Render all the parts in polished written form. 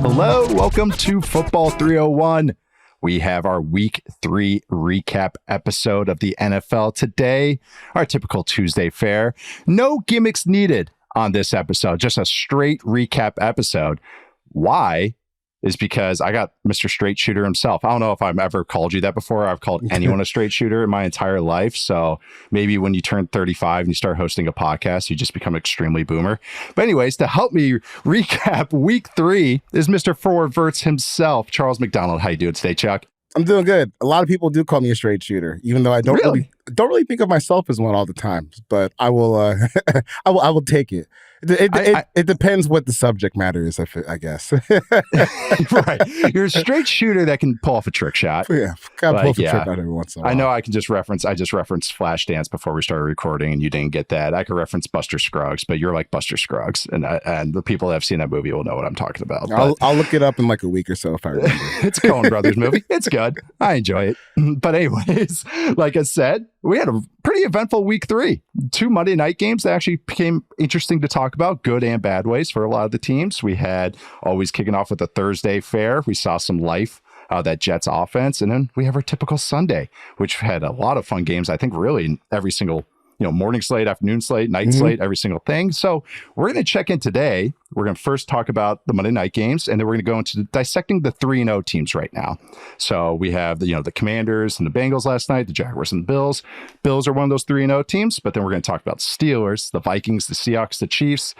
Hello, welcome to Football 301. We have our Week 3 recap episode of the NFL today, our typical Tuesday fare. No gimmicks needed on this episode, just a straight recap episode. Why? Is because I got Mr. Straight Shooter himself. I don't know if I've ever called you that before. I've called anyone a straight shooter in my entire life. So maybe when you turn 35 and you start hosting a podcast, you just become extremely boomer. But anyways, to help me recap Week 3 is Mr. Forward Verts himself, Charles McDonald. How you doing today, Chuck? I'm doing good. A lot of people do call me a straight shooter, even though I don't really think of myself as one all the time. But I will I will take it. It depends what the subject matter is, I guess. Right. You're a straight shooter that can pull off a trick shot. Yeah, gotta pull off a trick out every once in a while. I know I just referenced Flashdance before we started recording, and you didn't get that. I could reference Buster Scruggs, but you're like Buster Scruggs, and the people that have seen that movie will know what I'm talking about. I'll look it up in like a week or so if I remember. It's a Coen Brothers movie. It's good. I enjoy it. But anyways, like I said, we had a pretty eventful Week 3. 2 Monday night games that actually became interesting to talk about, good and bad ways for a lot of the teams. We had always kicking off with a Thursday fare. We saw some life that Jets offense. And then we have our typical Sunday, which had a lot of fun games. I think really every single morning slate, afternoon slate, night slate, every single thing. So we're going to check in today. We're going to first talk about the Monday night games, and then we're going to go into dissecting the 3-0 teams right now. So we have the Commanders and the Bengals last night, the Jaguars and the Bills. Bills are one of those 3-0 teams, but then we're going to talk about the Steelers, the Vikings, the Seahawks, the Chiefs,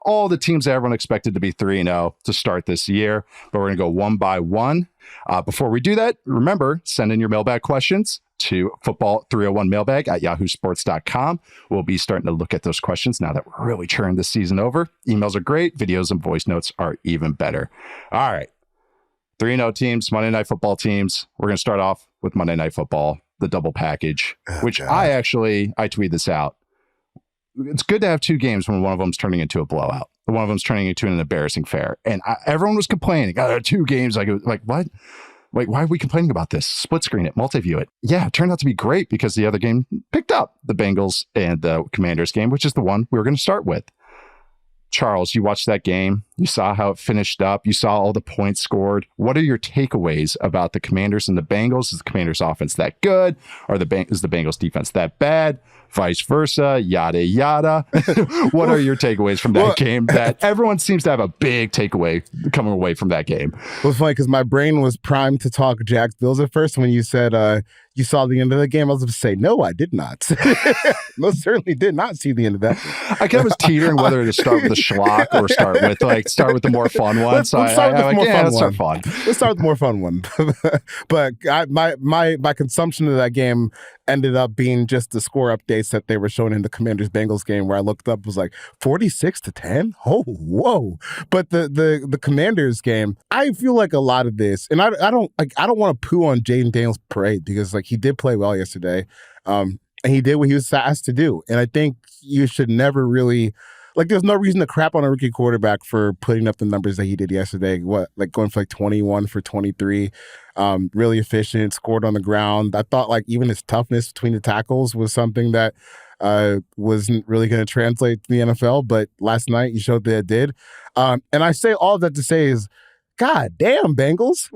all the teams that everyone expected to be 3-0 to start this year. But we're going to go one by one. Before we do that, remember, send in your mailbag questions to football301mailbag at yahoosports.com. We'll be starting to look at those questions now that we're really churning this season over. Emails are great. Videos and voice notes are even better. All right. 3-0 teams, Monday Night Football teams. We're going to start off with Monday Night Football, the double package, which God. I tweeted this out. It's good to have 2 games when one of them's turning into a blowout. One of them's turning into an embarrassing fare. And everyone was complaining, 2 games. Like what? Like, why are we complaining about this? Split screen it, multi-view it. Yeah, it turned out to be great because the other game picked up the Bengals and the Commanders game, which is the one we were going to start with. Charles, you watched that game. You saw how it finished up. You saw all the points scored. What are your takeaways about the Commanders and the Bengals? Is the Commanders offense that good? Or is the Bengals defense that bad? Vice versa, yada, yada. What are your takeaways from that game that everyone seems to have a big takeaway coming away from that game? Well, it's funny because my brain was primed to talk Jags Bills at first. When you said you saw the end of the game, I was going to say, no, I did not. Most certainly did not see the end of that. I kind of was teetering whether to start with the schlock or start with the more fun one. Let's start with the more fun one. Let's start with the more fun one. But my consumption of that game ended up being just the score updates that they were showing in the Commanders-Bengals game, where I looked up, was like 46-10. Oh, whoa! But the Commanders game, I feel like a lot of this, and I don't want to poo on Jaden Daniels' parade because he did play well yesterday, and he did what he was asked to do, and I think you should never really. There's no reason to crap on a rookie quarterback for putting up the numbers that he did yesterday. Going for 21 for 23, really efficient, scored on the ground. I thought even his toughness between the tackles was something that wasn't really going to translate to the NFL. But last night he showed that it did. And I say all of that to say is, God damn, Bengals.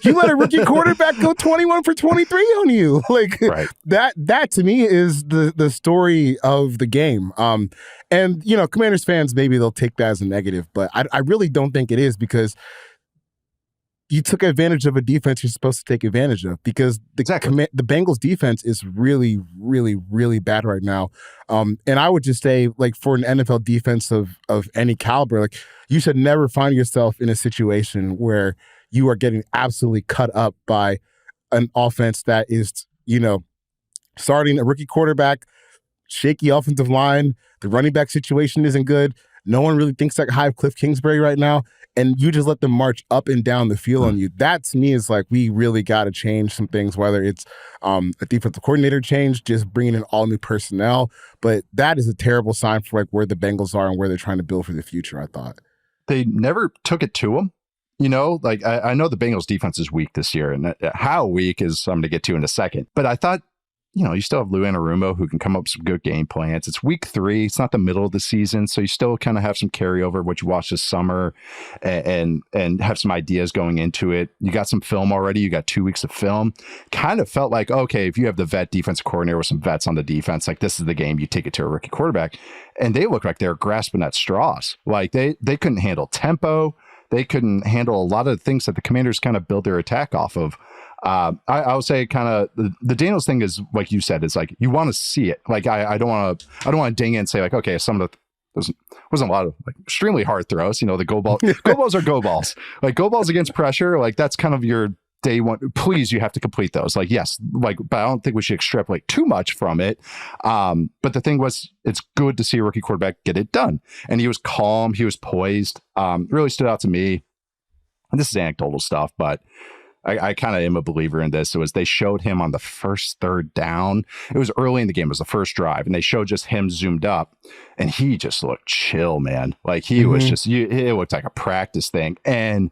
You let a rookie quarterback go 21 for 23 on you. Right. That to me is the story of the game. And Commanders fans, maybe they'll take that as a negative, but I really don't think it is, because you took advantage of a defense you're supposed to take advantage of, because the Bengals defense is really, really, really bad right now. And I would just say, for an NFL defense of any caliber, you should never find yourself in a situation where you are getting absolutely cut up by an offense that is, starting a rookie quarterback, shaky offensive line. The running back situation isn't good. No one really thinks high of Cliff Kingsbury right now. And you just let them march up and down the field on you. That, to me, is we really got to change some things, whether it's a defensive coordinator change, just bringing in all new personnel. But that is a terrible sign for where the Bengals are and where they're trying to build for the future, I thought. They never took it to them. I know the Bengals defense is weak this year, and how weak is I'm going to get to in a second. But I thought you still have Lou Anarumo who can come up with some good game plans. It's week 3. It's not the middle of the season. So you still kind of have some carryover, what you watched this summer and have some ideas going into it. You got some film already. You got 2 weeks of film. Kind of felt like, okay, if you have the vet defensive coordinator with some vets on the defense, like this is the game you take it to a rookie quarterback. And they look like they're grasping at straws. Like they couldn't handle tempo. They couldn't handle a lot of the things that the Commanders kind of build their attack off of. I would say kind of the Daniels thing is like you said, it's like you want to see it. Like I don't want to ding it and say like, okay, some of the wasn't a lot of like extremely hard throws. The go balls are go balls. Like go balls against pressure. Like that's kind of your day one. Please, you have to complete those. Like yes, like but I don't think we should extrapolate too much from it. But the thing was, it's good to see a rookie quarterback get it done, and he was calm. He was poised. Really stood out to me. And this is anecdotal stuff, but I kind of am a believer in this. It was they showed him on the first third down. It was early in the game. It was the first drive. And they showed just him zoomed up. And he just looked chill, man. Like he was just, it looked like a practice thing. And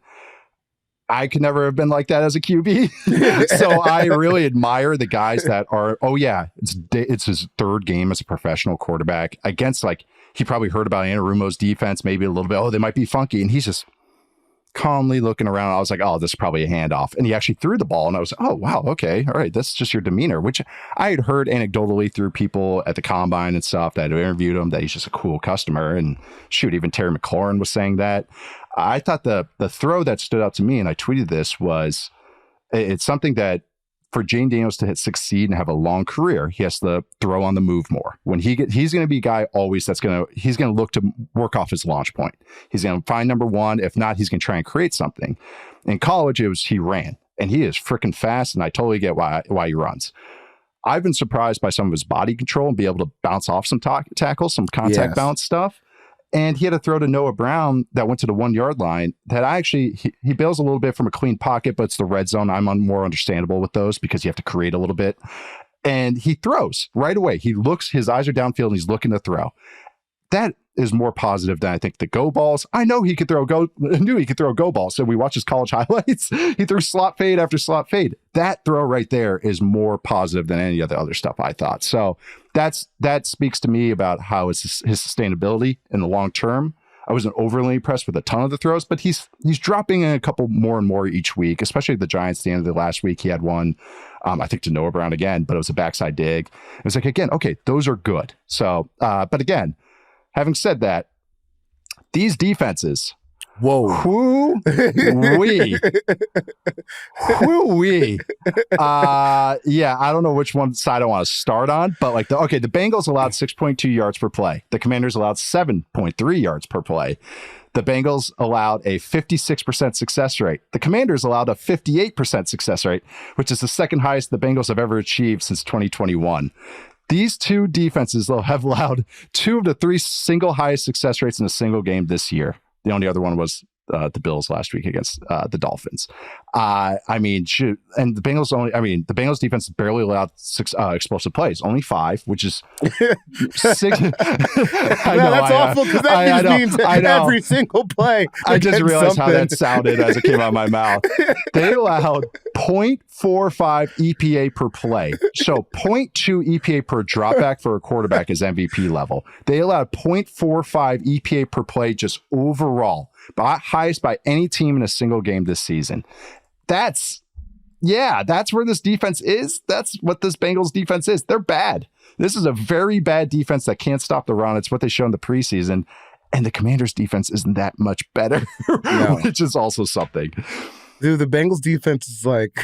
I could never have been like that as a QB. So I really admire the guys that are, it's his third game as a professional quarterback against like, he probably heard about Anarumo's defense, maybe a little bit. Oh, they might be funky. And he's just calmly looking around. I was like, oh, this is probably a handoff. And he actually threw the ball. And I was, oh, wow. Okay. All right. That's just your demeanor, which I had heard anecdotally through people at the combine and stuff that had interviewed him, that he's just a cool customer. And shoot, even Terry McLaurin was saying that. I thought the throw that stood out to me, and I tweeted this, was it's something that for Jane Daniels to succeed and have a long career, he has to throw on the move more. When he's going to be a guy always he's going to look to work off his launch point. He's going to find number one. If not, he's going to try and create something. In college, he ran, and he is freaking fast, and I totally get why he runs. I've been surprised by some of his body control and be able to bounce off some tackles, some contact bounce stuff. And he had a throw to Noah Brown that went to the 1 yard line that he bails a little bit from a clean pocket, but it's the red zone. I'm more understandable with those because you have to create a little bit. And he throws right away. His eyes are downfield and he's looking to throw. That is more positive than I think the go balls. I knew he could throw go balls. So we watch his college highlights. He threw slot fade after slot fade. That throw right there is more positive than any of the other stuff I thought. So that speaks to me about how his sustainability in the long term. I wasn't overly impressed with a ton of the throws, but he's dropping in a couple more and more each week, especially the Giants at the end of the last week. He had one, I think to Noah Brown again, but it was a backside dig. It was like, again, okay, those are good. So, but again, having said that, these defenses, whoo-wee. I don't know which one side I want to start on, but like the Bengals allowed 6.2 yards per play. The Commanders allowed 7.3 yards per play. The Bengals allowed a 56% success rate. The Commanders allowed a 58% success rate, which is the second highest the Bengals have ever achieved since 2021. These two defenses, though, have allowed 2 of the 3 single highest success rates in a single game this year. The only other one was the Bills last week against the Dolphins. And the Bengals defense barely allowed 6 explosive plays, only 5, which is 6. That's awful because that means every single play. I just realized how that sounded as it came out of my mouth. They allowed 0.45 EPA per play. So 0.2 EPA per dropback for a quarterback is MVP level. They allowed 0.45 EPA per play just overall, highest by any team in a single game this season. That's where this defense is. That's what this Bengals defense is. They're bad. This is a very bad defense that can't stop the run. It's what they showed in the preseason. And the Commanders defense isn't that much better, which is also something. Dude, the Bengals defense is like,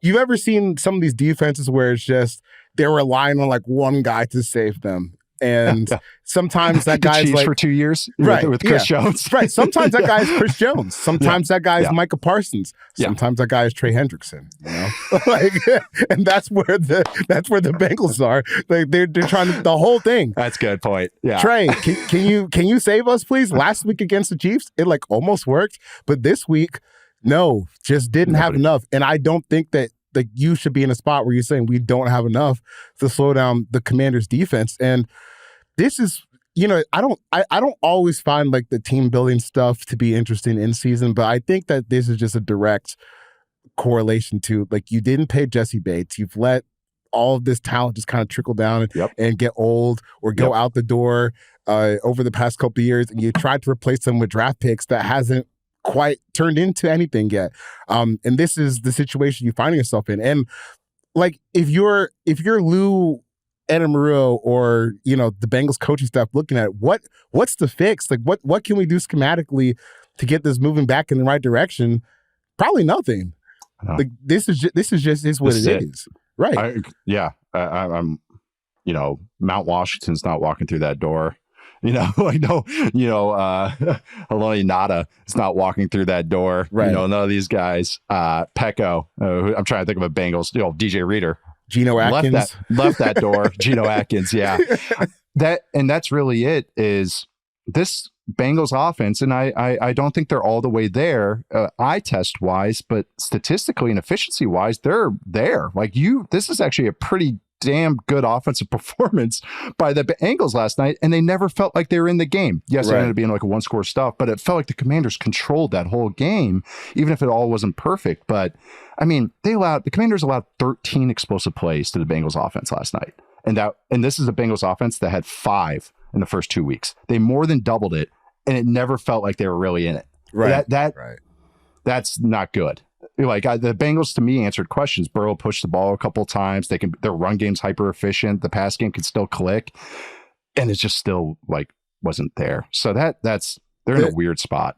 you've ever seen some of these defenses where it's just, they're relying on like one guy to save them. And sometimes that guy's like for 2 years, with Chris Jones, right? Sometimes that guy's Chris Jones. Sometimes that guy's Micah Parsons. Sometimes that guy is Trey Hendrickson. And that's where the Bengals are. Like they're trying to the whole thing. That's a good point. Yeah, Trey, can you save us, please? Last week against the Chiefs, it like almost worked, but this week, no, just didn't have enough. And I don't think that. Like you should be in a spot where you're saying we don't have enough to slow down the Commanders' defense. And this is, I don't always find like the team building stuff to be interesting in season, but I think that this is just a direct correlation to like you didn't pay Jesse Bates. You've let all of this talent just kind of trickle down and get old or go out the door over the past couple of years, and you tried to replace them with draft picks that hasn't quite turned into anything yet. And this is the situation you find yourself in. And like, if you're Lou Anamurillo or, you know, the Bengals coaching staff looking at it, what's the fix? Like, what can we do schematically to get this moving back in the right direction? Probably nothing. Like, this is just what it is. Right. I'm, you know, Mount Washington's not walking through that door. You know, I know, you know, Haloni Nada is not walking through that door. Right. You know, none of these guys. Pecco, I'm trying to think of a Bengals, you know, DJ Reader. Geno Atkins. Left that door. Geno Atkins, yeah. That's really it, is this Bengals offense, and I don't think they're all the way there, eye test wise, but statistically and efficiency wise, they're there. Like, this is actually a pretty damn good offensive performance by the Bengals last night, and they never felt like they were in the game. Yes, it ended up being like a one-score stuff, but it felt like the Commanders controlled that whole game, even if it all wasn't perfect. But I mean, the Commanders allowed 13 explosive plays to the Bengals offense last night, and this is a Bengals offense that had 5 in the first 2 weeks. They more than doubled it, and it never felt like they were really in it. Right. That's not good. Like, the Bengals, to me, answered questions. Burrow pushed the ball a couple of times. Their run game's hyper efficient. The pass game can still click, and it's just still like wasn't there. So they're in a weird spot.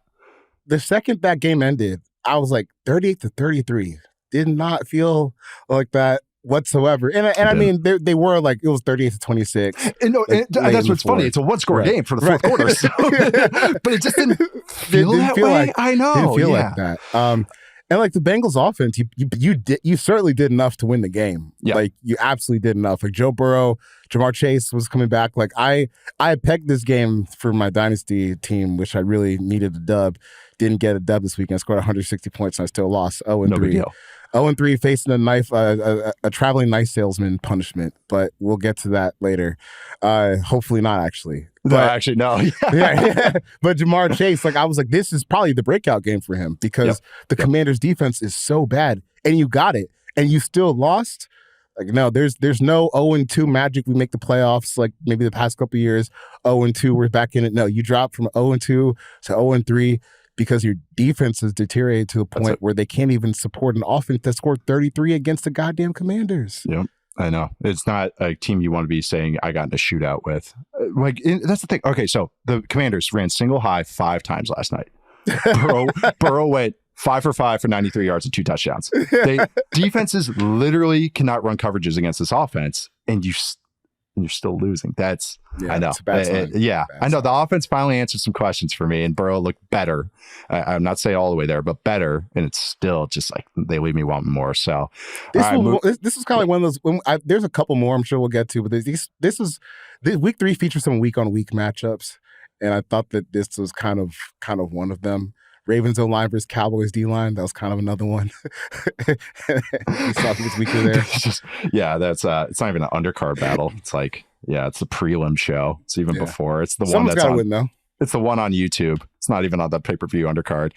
The second that game ended, I was like 38-33. Did not feel like that whatsoever. And I mean, they were like, it was 38-26. And that's what's funny. It's a one-score game for the fourth quarter. So, but it just didn't feel that way. Like, I know. Didn't feel like that. And like the Bengals offense, you certainly did enough to win the game. Yep. Like, you absolutely did enough. Like, Joe Burrow, Jamar Chase was coming back. Like, I pegged this game for my dynasty team, which I really needed a dub. Didn't get a dub this weekend. Scored 160 points, and I still lost 0-3. No big deal. 0-3 facing a traveling knife salesman punishment, but we'll get to that later. Hopefully not, actually. But no. yeah. But Jamar Chase, like, I was like, this is probably the breakout game for him, because the Commanders' defense is so bad, and you got it, and you still lost. Like, no, there's no 0-2 magic. We make the playoffs like maybe the past couple of years. 0-2, we're back in it. No, you drop from 0-2 to 0-3. Because your defense has deteriorated to a point where they can't even support an offense that scored 33 against the goddamn Commanders. Yep, I know. It's not a team you want to be saying, I got in a shootout with. That's the thing. Okay, so the Commanders ran single high 5 times last night. Burrow went 5 for 5 for 93 yards and 2 touchdowns. Defenses literally cannot run coverages against this offense, and you're still losing. I know. I know. The offense finally answered some questions for me, and Burrow looked better. I'm not saying all the way there, but better. And it's still just like they leave me wanting more. So this is kind of like one of those. There's a couple more I'm sure we'll get to, but this week 3 features some week-on-week matchups, and I thought that this was kind of one of them. Ravens O-line versus Cowboys D-line. That was kind of another one. You saw this week there. It's not even an undercard battle. It's like, it's the prelim show. It's even before. It's the Someone's one that's gotta win, though. It's the one on YouTube. It's not even on the pay-per-view undercard.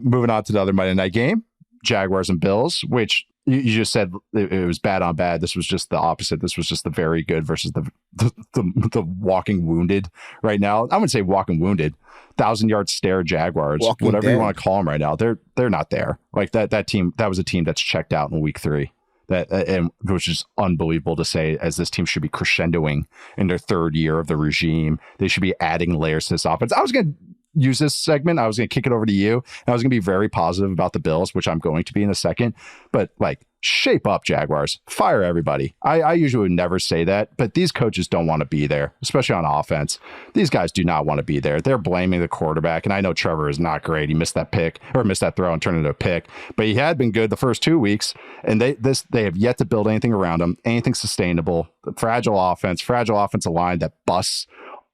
Moving on to the other Monday night game, Jaguars and Bills, which you just said it was bad on bad. This was just the opposite. This was just the very good versus the walking wounded right now. I wouldn't say walking wounded. 1,000-yard stare Jaguars, walking whatever dead. You want to call them right now. They're not there. Like that team. That was a team that's checked out in week 3. And which is unbelievable to say, as this team should be crescendoing in their 3rd year of the regime. They should be adding layers to this offense. I was going to use this segment. I was going to kick it over to you. And I was going to be very positive about the Bills, which I'm going to be in a second. But like, shape up, Jaguars. Fire everybody. I usually would never say that, but these coaches don't want to be there, especially on offense. These guys do not want to be there. They're blaming the quarterback. And I know Trevor is not great. He missed that throw and turned it into a pick, but he had been good the first 2 weeks. And they have yet to build anything around him, anything sustainable. Fragile offensive line that busts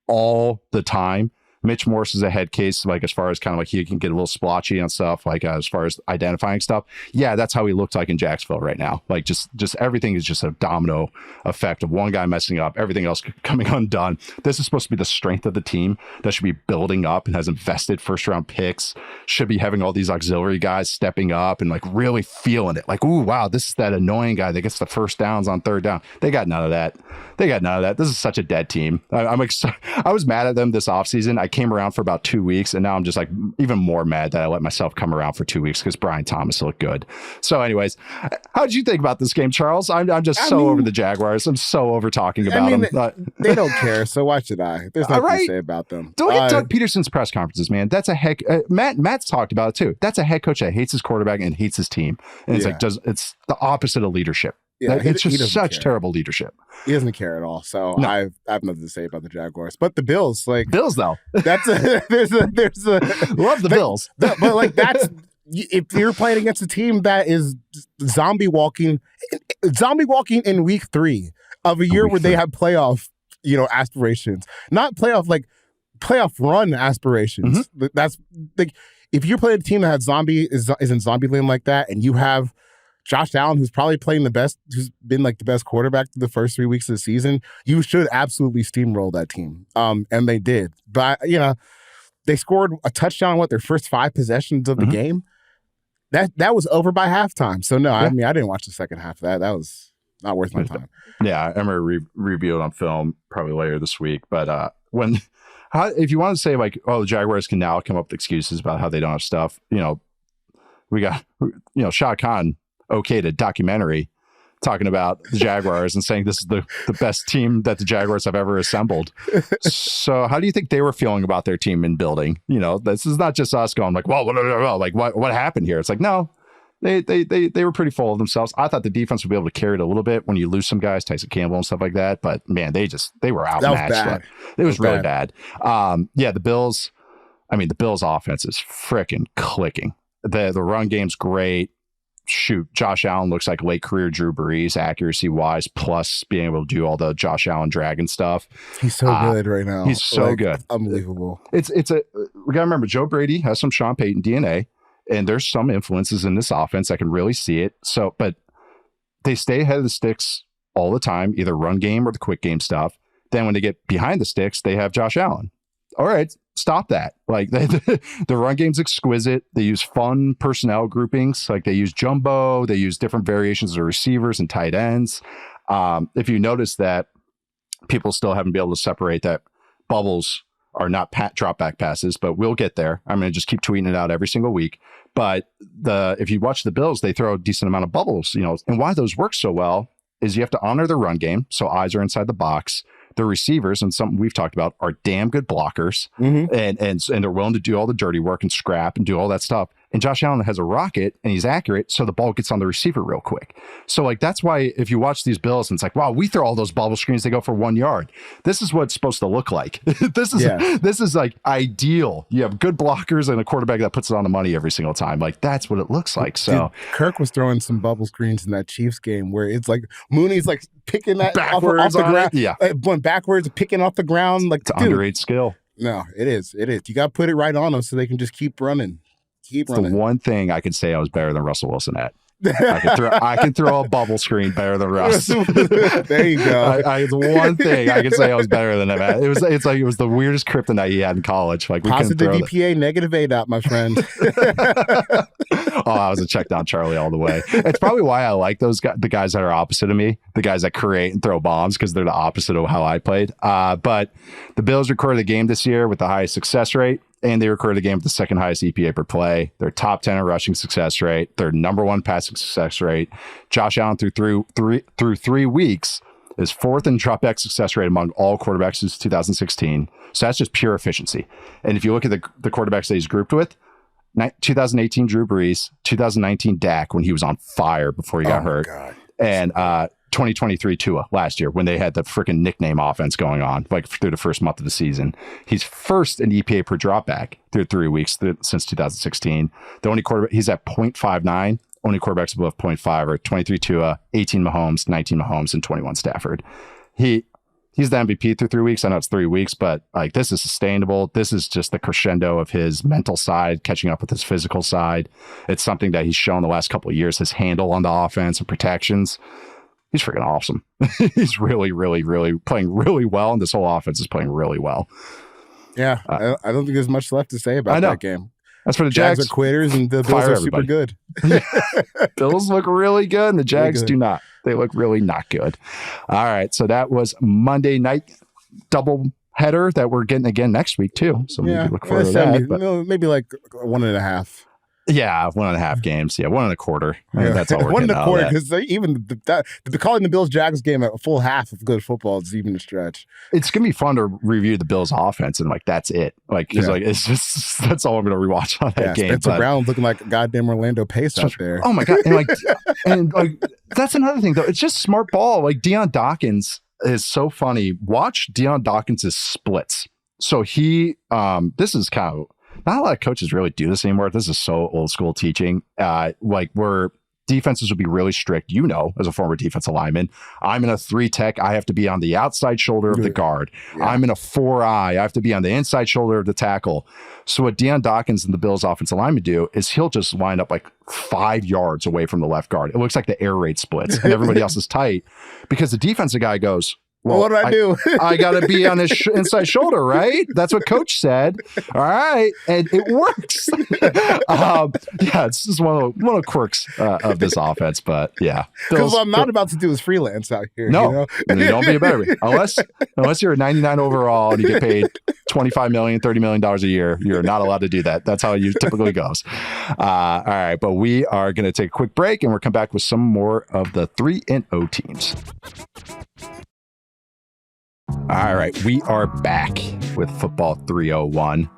all the time. Mitch Morse is a head case, like as far as kind of like he can get a little splotchy and stuff, like as far as identifying stuff. Yeah, that's how he looks like in Jacksonville right now. Like just everything is just a domino effect of one guy messing up, everything else coming undone. This is supposed to be the strength of the team that should be building up and has invested first round picks, should be having all these auxiliary guys stepping up and like really feeling it. Like, ooh, wow, this is that annoying guy that gets the first downs on third down. They got none of that. This is such a dead team. I was mad at them this offseason. I came around for about 2 weeks, and now I'm just like even more mad that I let myself come around for 2 weeks because Brian Thomas looked good. So anyways, how did you think about this game, Charles? I'm just over the Jaguars. I'm so over talking about them. They don't care, so why should I? There's nothing to say about them. Don't get Doug Peterson's press conferences, man. That's a heck. Matt's talked about it too. That's a head coach that hates his quarterback and hates his team, and it's it's the opposite of leason. Yeah, it's just such terrible leadership. He doesn't care at all. So no. I have nothing to say about the Jaguars. But the Bills, though. That's there's a love the Bills. But like that's if you're playing against a team that is zombie walking in week 3 of a year where they have playoff, aspirations, not playoff run aspirations. Mm-hmm. That's like if you're playing a team that is in zombie land like that, and you have Josh Allen, who's probably playing the best, who's been like the best quarterback through the first 3 weeks of the season, you should absolutely steamroll that team. And they did. But, they scored a touchdown on their first 5 possessions of the game. That was over by halftime. So, no, I didn't watch the second half of that. That was not worth my time. Yeah, I'm going to review it on film probably later this week. But if you want to say like, the Jaguars can now come up with excuses about how they don't have stuff, we got, Shah Khan okayed a documentary talking about the Jaguars and saying this is the best team that the Jaguars have ever assembled. So how do you think they were feeling about their team in building? This is not just us going like, well, like what happened here? It's like, no, they were pretty full of themselves. I thought the defense would be able to carry it a little bit when you lose some guys, Tyson Campbell and stuff like that. But man, they were outmatched. It was really bad. The Bills, the Bills offense is freaking clicking. The run game's great. Shoot, Josh Allen looks like late career Drew Brees, accuracy wise, plus being able to do all the Josh Allen dragon stuff. He's so good right now. He's so good. Unbelievable. We gotta remember Joe Brady has some Sean Payton DNA, and there's some influences in this offense. I can really see it. So, but they stay ahead of the sticks all the time, either run game or the quick game stuff. Then when they get behind the sticks, they have Josh Allen. All right, stop that. Like the run game's exquisite. They use fun personnel groupings. Like they use jumbo. They use different variations of receivers and tight ends. If you notice that people still haven't been able to separate that bubbles are not drop back passes, but we'll get there. I'm going to just keep tweeting it out every single week. But if you watch the Bills, they throw a decent amount of bubbles, and why those work so well is you have to honor the run game. So eyes are inside the box. The receivers, and something we've talked about, are damn good blockers, and they're willing to do all the dirty work and scrap and do all that stuff. And Josh Allen has a rocket and he's accurate, so the ball gets on the receiver real quick. So like that's why if you watch these Bills and it's like, wow, we throw all those bubble screens, they go for 1 yard. This is what it's supposed to look like. This is like ideal. You have good blockers and a quarterback that puts it on the money every single time. Like that's what it looks like. So Kirk was throwing some bubble screens in that Chiefs game where it's like Mooney's like picking that backwards off the ground. Yeah, going backwards, picking off the ground. Like it's underrated skill. No, it is. You got to put it right on them so they can just keep running. It's the one thing I could say I was better than Russell Wilson at. I can throw a bubble screen better than Russ. There you go. It's one thing I can say I was better than him at. It was the weirdest kryptonite he had in college. Like positive EPA, negative ADOT, my friend. I was a check down Charlie all the way. It's probably why I like those guys, the guys that are opposite of me, the guys that create and throw bombs, because they're the opposite of how I played. But the Bills recorded the game this year with the highest success rate. And they recorded the game with the second highest EPA per play. They're top 10 in rushing success rate. They're number 1 passing success rate. Josh Allen through 3 weeks is 4th in dropback success rate among all quarterbacks since 2016. So that's just pure efficiency. And if you look at the quarterbacks that he's grouped with, 2018 Drew Brees, 2019 Dak when he was on fire before he got hurt, God. And 2023 Tua last year when they had the freaking nickname offense going on like through the first month of the season. He's first in EPA per dropback through 3 weeks since 2016. The only quarterback, he's at 0.59. Only quarterbacks above 0.5 are 23 Tua, 18 Mahomes, 19 Mahomes, and 21 Stafford. he's the MVP through 3 weeks. I know it's 3 weeks, but like this is sustainable. This is just the crescendo of his mental side catching up with his physical side. It's something that he's shown the last couple of years, his handle on the offense and protections. He's freaking awesome. He's really, really, really playing really well, and this whole offense is playing really well. Yeah, I don't think there's much left to say about that game. That's for the Jags Jags are quitters, and the Bills are super good. Bills look really good, and the Jags do not. They look really not good. All right, so that was Monday night double header that we're getting again next week too. So maybe look forward to that. Maybe like 1.5. Yeah, 1.5 games. Yeah, 1.25. I think that's all we're 1.25, because even calling the Bills Jags game a full half of good football is even a stretch. It's gonna be fun to review the Bills offense and like that's it. Like because like it's just that's all I'm gonna rewatch on that game. Spencer Brown looking like a goddamn Orlando Pace out there. Oh my god! And like that's another thing though. It's just smart ball. Like Deion Dawkins is so funny. Watch Deion Dawkins' splits. So he this is kind of. Not a lot of coaches really do this anymore. This is so old school teaching. Like where defenses would be really strict. You know, as a former defensive lineman, I'm in a 3 tech. I have to be on the outside shoulder of the guard. Yeah. I'm in a 4-eye. I have to be on the inside shoulder of the tackle. So what Deion Dawkins and the Bills offensive lineman do is he'll just line up like 5 yards away from the left guard. It looks like the air raid splits and everybody else is tight because the defensive guy goes, well, what do I do? I got to be on his inside shoulder, right? That's what coach said. All right. And it works. It's just one of the quirks of this offense. But yeah. Because what I'm not about to do is freelance out here. No. You know? Don't be a better. Unless you're a 99 overall and you get paid $25 million, $30 million a year, you're not allowed to do that. That's how it typically goes. All right. But we are going to take a quick break and we'll come back with some more of the 3-0 teams. All right, we are back with Football 301.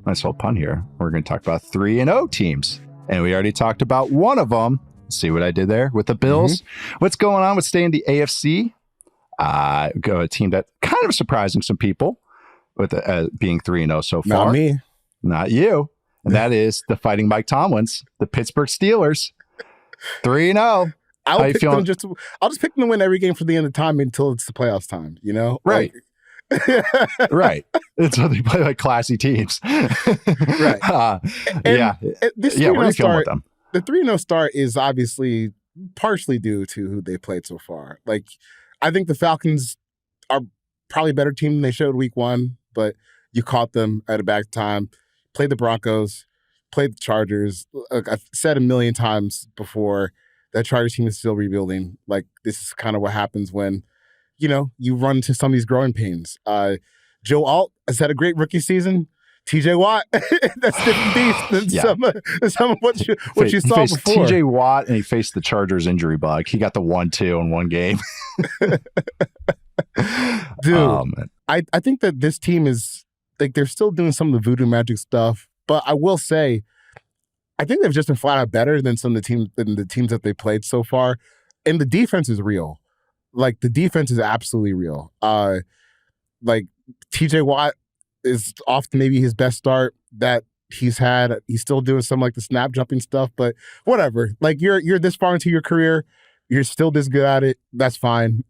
Nice little pun here. We're going to talk about 3-0 teams. And we already talked about one of them. See what I did there with the Bills? Mm-hmm. What's going on with staying the AFC? Go a team that kind of surprising some people with being 3-0 so far. Not me. Not you. And that is the Fighting Mike Tomlins, the Pittsburgh Steelers. 3-0. I'll just pick them to win every game for the end of time until it's the playoffs time, you know? Right. Right. And so they play like classy teams. Right. This what are you feeling with them? The 3-0 start is obviously partially due to who they played so far. Like, I think the Falcons are probably a better team than they showed week 1, but you caught them at a bad time. Played the Broncos, played the Chargers. Like I've said a million times before, that Chargers team is still rebuilding. Like, this is kind of what happens when, you know, you run into some of these growing pains. Joe Alt has had a great rookie season. TJ Watt, that's different beast than some of what you saw before. TJ Watt, and he faced the Chargers injury bug. He got the 1-2 in one game. Dude, I think that this team is, like, they're still doing some of the voodoo magic stuff, but I will say, I think they've just been flat out better than some of the teams that they played so far. And the defense is real. Like, the defense is absolutely real. Like, TJ Watt is off to maybe his best start that he's had. He's still doing some like the snap jumping stuff, but whatever. Like, you're this far into your career, you're still this good at it. That's fine.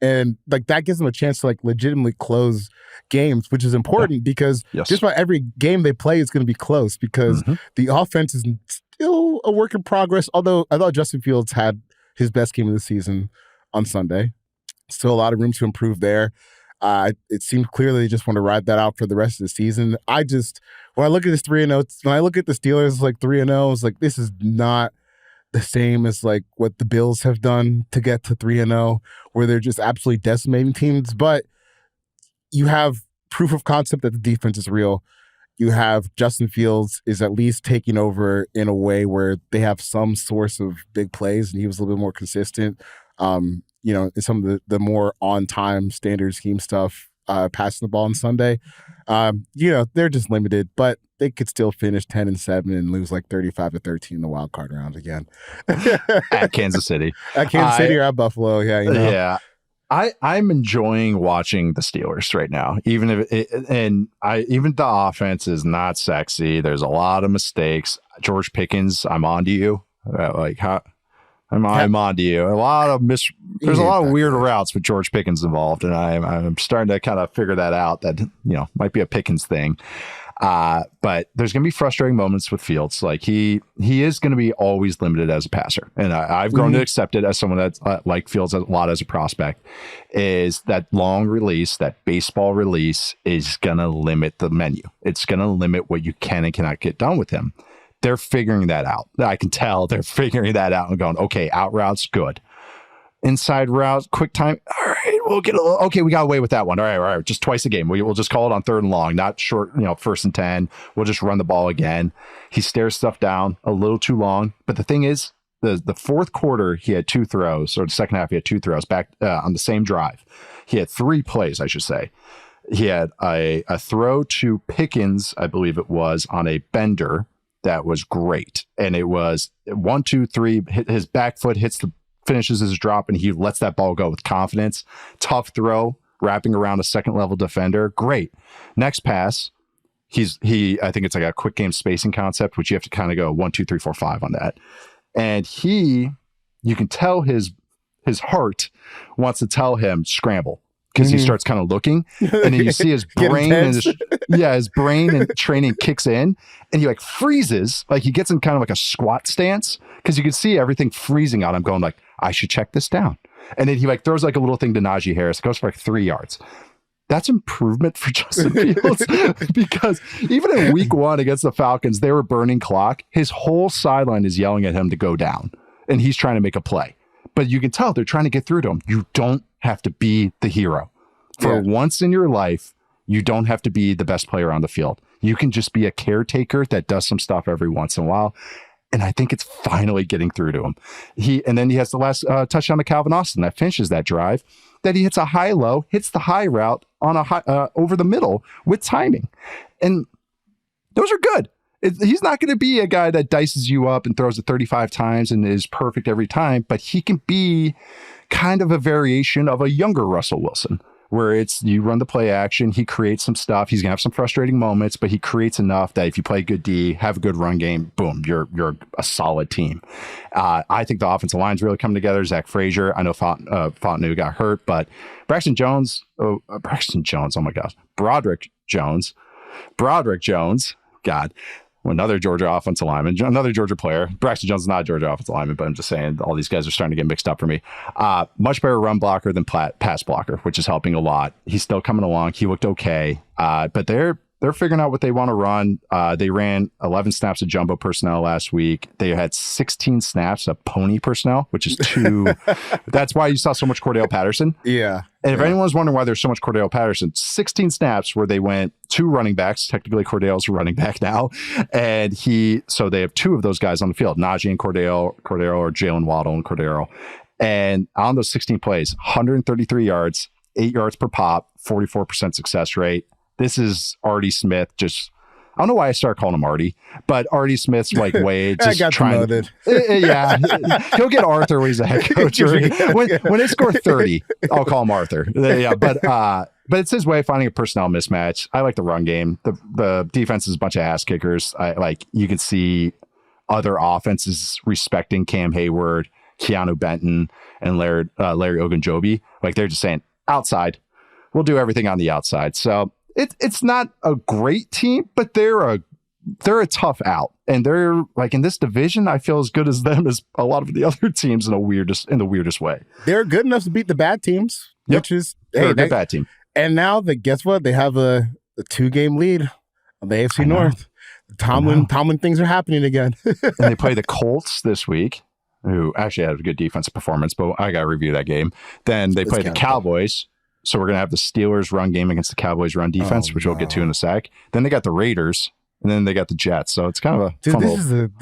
And like that gives them a chance to like legitimately close games, which is important because just about every game they play is going to be close because the offense is still a work in progress. Although I thought Justin Fields had his best game of the season on Sunday. Still a lot of room to improve there. It seems clear that they just want to ride that out for the rest of the season. When I look at this 3-0, when I look at the Steelers like 3-0, it's like, this is not the same as like what the Bills have done to get to 3-0, where they're just absolutely decimating teams. But you have proof of concept that the defense is real. You have Justin Fields is at least taking over in a way where they have some source of big plays, and he was a little bit more consistent. You know, in some of the more on-time standard scheme stuff, passing the ball on Sunday. You know, they're just limited, but they could still finish 10-7 and lose like 35-13 in the wild card round again. At Kansas City. At Kansas City or at Buffalo, yeah. You know? Yeah. I'm enjoying watching the Steelers right now, even if even the offense is not sexy. There's a lot of mistakes. George Pickens, I'm on to you. I'm on to you. There's a lot of weird routes with George Pickens involved, and I'm starting to kind of figure that out. That might be a Pickens thing. But there's going to be frustrating moments with Fields. Like he is going to be always limited as a passer, and I've grown to accept it as someone that's like Fields a lot as a prospect. Is that long release, that baseball release, is going to limit the menu. It's going to limit what you can and cannot get done with him. They're figuring that out. I can tell they're figuring that out and going, okay, out routes, good. Inside routes, quick time. All right, we'll get okay, we got away with that one. All right. Just twice a game. We'll just call it on 3rd and long, not short, 1st and 10. We'll just run the ball again. He stares stuff down a little too long. But the thing is, the fourth quarter, he had 2 throws, or the second half, he had 2 throws back on the same drive. He had 3 plays, I should say. He had a throw to Pickens, I believe it was, on a bender. That was great. And it was 1, 2, 3, his back foot finishes his drop, and he lets that ball go with confidence. Tough throw, wrapping around a second level defender. Great. Next pass, I think it's like a quick game spacing concept, which you have to kind of go 1, 2, 3, 4, 5 on that. And you can tell his heart wants to tell him scramble. Because he starts kind of looking, and then you see his brain and his brain and training kicks in, and he like freezes, like he gets in kind of like a squat stance, because you can see everything freezing on him, going like, I should check this down. And then he like throws like a little thing to Najee Harris. It goes for like 3 yards. That's improvement for Justin Fields, because even in week 1 against the Falcons, they were burning clock. His whole sideline is yelling at him to go down, and he's trying to make a play. But you can tell they're trying to get through to him. You don't have to be the hero. For once in your life, you don't have to be the best player on the field. You can just be a caretaker that does some stuff every once in a while. And I think it's finally getting through to him. And then he has the last touchdown to Calvin Austin that finishes that drive, that he hits a high-low, hits the high route on a over the middle with timing. And those are good. He's not going to be a guy that dices you up and throws it 35 times and is perfect every time, but he can be kind of a variation of a younger Russell Wilson, where it's you run the play action, he creates some stuff. He's going to have some frustrating moments, but he creates enough that if you play good D, have a good run game, boom, you're a solid team. I think the offensive line's really coming together. Zach Frazier, I know Fontenot got hurt, but Broderick Jones, God, another Georgia offensive lineman, another Georgia player. Braxton Jones is not a Georgia offensive lineman, but I'm just saying all these guys are starting to get mixed up for me. Much better run blocker than pass blocker, which is helping a lot. He's still coming along. He looked okay, but they're figuring out what they want to run. They ran 11 snaps of jumbo personnel last week. They had 16 snaps of pony personnel, which is 2. That's why you saw so much Cordell Patterson. Yeah. And if anyone's wondering why there's so much Cordell Patterson, 16 snaps where they went 2 running backs. Technically, Cordell's running back now. And so they have 2 of those guys on the field, Najee and Cordell, or Jalen Waddle and Cordell. And on those 16 plays, 133 yards, 8 yards per pop, 44% success rate. This is Artie Smith. I don't know why I started calling him Artie, but Artie Smith's like way just trying to. Yeah, he'll get Arthur when he's a head coach. When they score 30, I'll call him Arthur. Yeah, but it's his way of finding a personnel mismatch. I like the run game. The defense is a bunch of ass kickers. You can see other offenses respecting Cam Hayward, Keanu Benton, and Larry Ogunjobi. Like they're just saying outside. We'll do everything on the outside. So. It's not a great team, but they're a tough out, and they're like in this division. I feel as good as them as a lot of the other teams in the weirdest way. They're good enough to beat the bad teams, which is they're a good bad team. And now guess what? They have a 2-game lead on the AFC North. Tomlin things are happening again. And they play the Colts this week, who actually had a good defensive performance, but I got to review that game. Then they play the Cowboys. So we're going to have the Steelers run game against the Cowboys run defense, which we'll get to in a sec. Then they got the Raiders, and then they got the Jets. So it's kind of a fun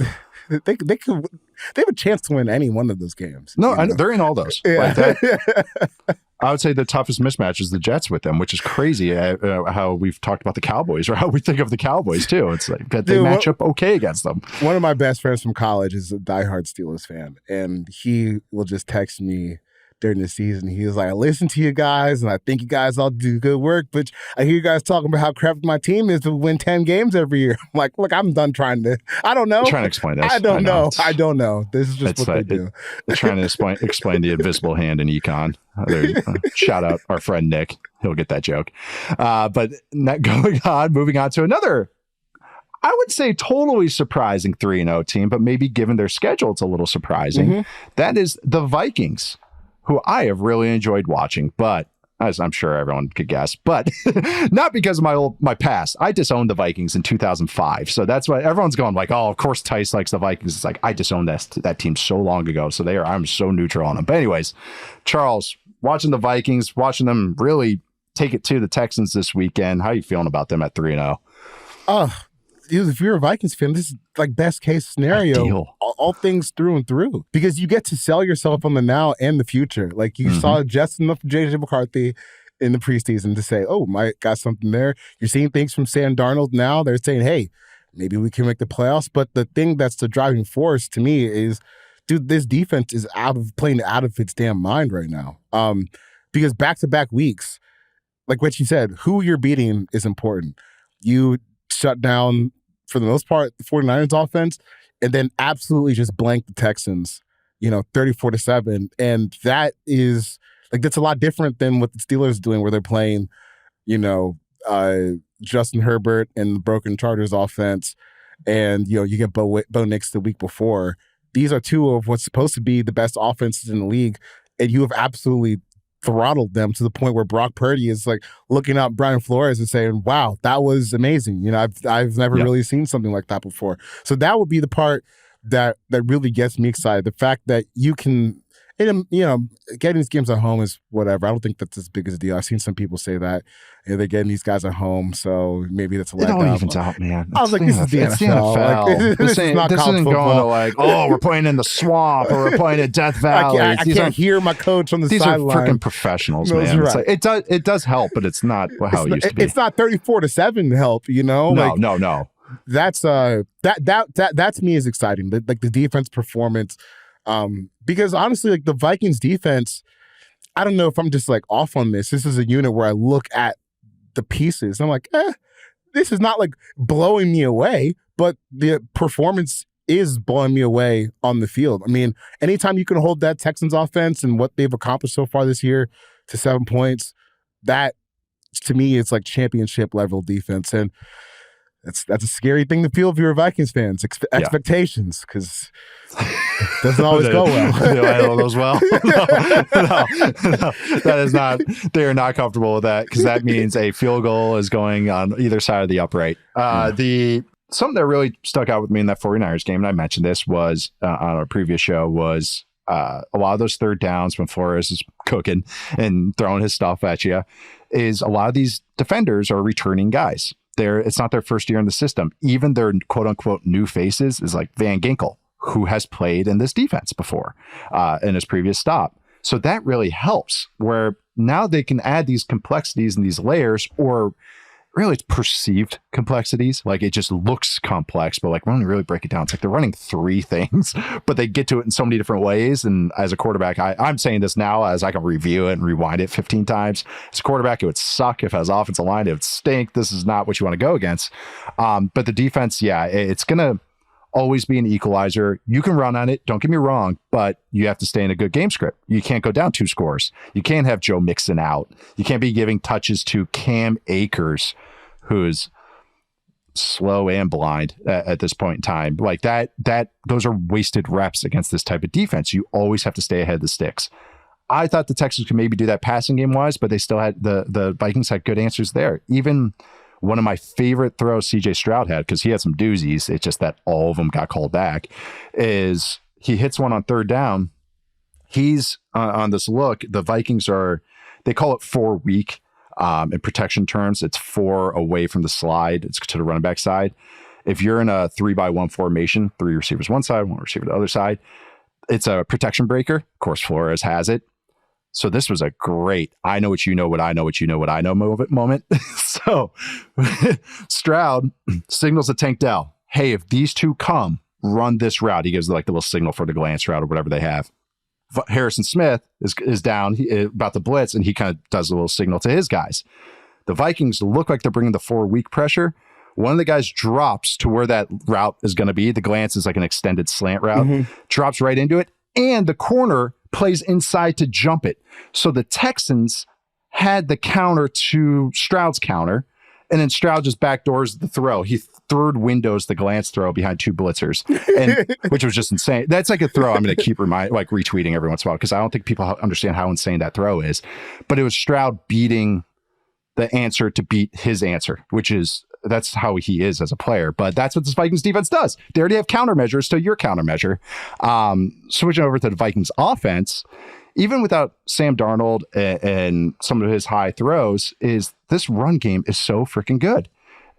they have a chance to win any one of those games. No, they're in all those. Yeah. I would say the toughest mismatch is the Jets with them, which is crazy how we've talked about the Cowboys, or how we think of the Cowboys too. It's like that they match up okay against them. One of my best friends from college is a diehard Steelers fan, and he will just text me during the season. He was like, I listen to you guys, and I think you guys all do good work, but I hear you guys talking about how crap my team is to win 10 games every year. I'm like, look, I'm done trying to, I don't know. I'm trying to explain this. I don't know. I don't know. This is just what they do. Trying to explain the invisible hand in econ. Shout out our friend Nick. He'll get that joke. But moving on to another, I would say totally surprising 3-0 team, but maybe given their schedule, it's a little surprising. Mm-hmm. That is the Vikings, who I have really enjoyed watching, but as I'm sure everyone could guess, but not because of my past. I disowned the Vikings in 2005. So that's why everyone's going like, oh, of course Tice likes the Vikings. It's like, I disowned that team so long ago. So I'm so neutral on them. But anyways, Charles, watching the Vikings, watching them really take it to the Texans this weekend. How are you feeling about them at 3-0? If you're a Vikings fan, this is like best case scenario, all things through and through, because you get to sell yourself on the now and the future. Like you saw just enough of JJ McCarthy in the preseason to say, oh, Mike got something there. You're seeing things from Sam Darnold now. They're saying, hey, maybe we can make the playoffs. But the thing that's the driving force to me is, dude, this defense is playing out of its damn mind right now. Because back-to-back weeks, like what you said, who you're beating is important. You shut down, for the most part, the 49ers offense, and then absolutely just blank the Texans, 34-7. And that is, like, that's a lot different than what the Steelers are doing, where they're playing, Justin Herbert and the broken Chargers offense, and, you get Bo Nix the week before. These are two of what's supposed to be the best offenses in the league, and you have absolutely throttled them to the point where Brock Purdy is like looking at Brian Flores and saying, wow, that was amazing. I've never really seen something like that before. So that would be the part that really gets me excited. The fact that you can, getting these games at home is whatever. I don't think that's as big as a deal. I've seen some people say that they're getting these guys at home, so maybe that's a leg up. It all evens out, man. I was like, this is the NFL. This isn't going to like, oh, we're playing in the swamp or we're playing at Death Valley. I can't hear my coach on the sideline. These are freaking professionals, man. Right. It does help, but it's not how it used to be. It's not 34-7 help, No. That's that to me is exciting. Like the defense performance. Because honestly, like the Vikings defense, I don't know if I'm just like off on this. This is a unit where I look at the pieces. I'm like, this is not like blowing me away, but the performance is blowing me away on the field. I mean, anytime you can hold that Texans offense and what they've accomplished so far this year to 7 points, that to me is like championship level defense. And that's a scary thing to feel if you're a Vikings fans. Expectations, because it doesn't always go well. Do I know those well? No. That is not. They are not comfortable with that, because that means a field goal is going on either side of the upright. Something that really stuck out with me in that 49ers game, and I mentioned this was on our previous show, was a lot of those third downs when Flores is cooking and throwing his stuff at you, is a lot of these defenders are returning guys. It's not their first year in the system. Even their quote unquote new faces is like Van Ginkel, who has played in this defense before in his previous stop. So that really helps, where now they can add these complexities and these layers, or really it's perceived complexities. Like it just looks complex, but like when you really break it down, it's like they're running three things, but they get to it in so many different ways. And as a quarterback, I'm saying this now as I can review it and rewind it 15 times. As a quarterback, it would suck. If as offensive line, it would stink. This is not what you want to go against. But the defense, it's going to always be an equalizer. You can run on it, don't get me wrong, but you have to stay in a good game script. You can't go down 2 scores. You can't have Joe Mixon out. You can't be giving touches to Cam Akers, who's slow and blind at this point in time. Like that those are wasted reps against this type of defense. You always have to stay ahead of the sticks. I thought the Texans could maybe do that passing game wise, but they still had the Vikings had good answers there. Even one of my favorite throws CJ Stroud had, because he had some doozies, it's just that all of them got called back, is he hits one on third down. He's on this look. The Vikings they call it 4 weak in protection terms. It's 4 away from the slide. It's to the running back side. If you're in a 3-by-1 formation, 3 receivers one side, 1 receiver the other side, it's a protection breaker. Of course, Flores has it. So this was a great, I know what you know, what I know, what you know, what I know moment. So Stroud signals to Tank Dell, hey, if these two come, run this route. He gives like the little signal for the glance route or whatever they have. Harrison Smith is down about the blitz, and he kind of does a little signal to his guys. The Vikings look like they're bringing the 4-week pressure. One of the guys drops to where that route is going to be. The glance is like an extended slant route, drops right into it, and the corner plays inside to jump it. So the Texans had the counter to Stroud's counter, and then Stroud just backdoors the throw. He third windows the glance throw behind 2 blitzers, and which was just insane. That's like a throw I'm going to keep retweeting every once in a while because I don't think people understand how insane that throw is. But it was Stroud beating the answer to beat his answer, which is that's how he is as a player. But that's what this Vikings defense does. They already have countermeasures to your countermeasure. Switching over to the Vikings offense, even without Sam Darnold and some of his high throws, is this run game is so freaking good.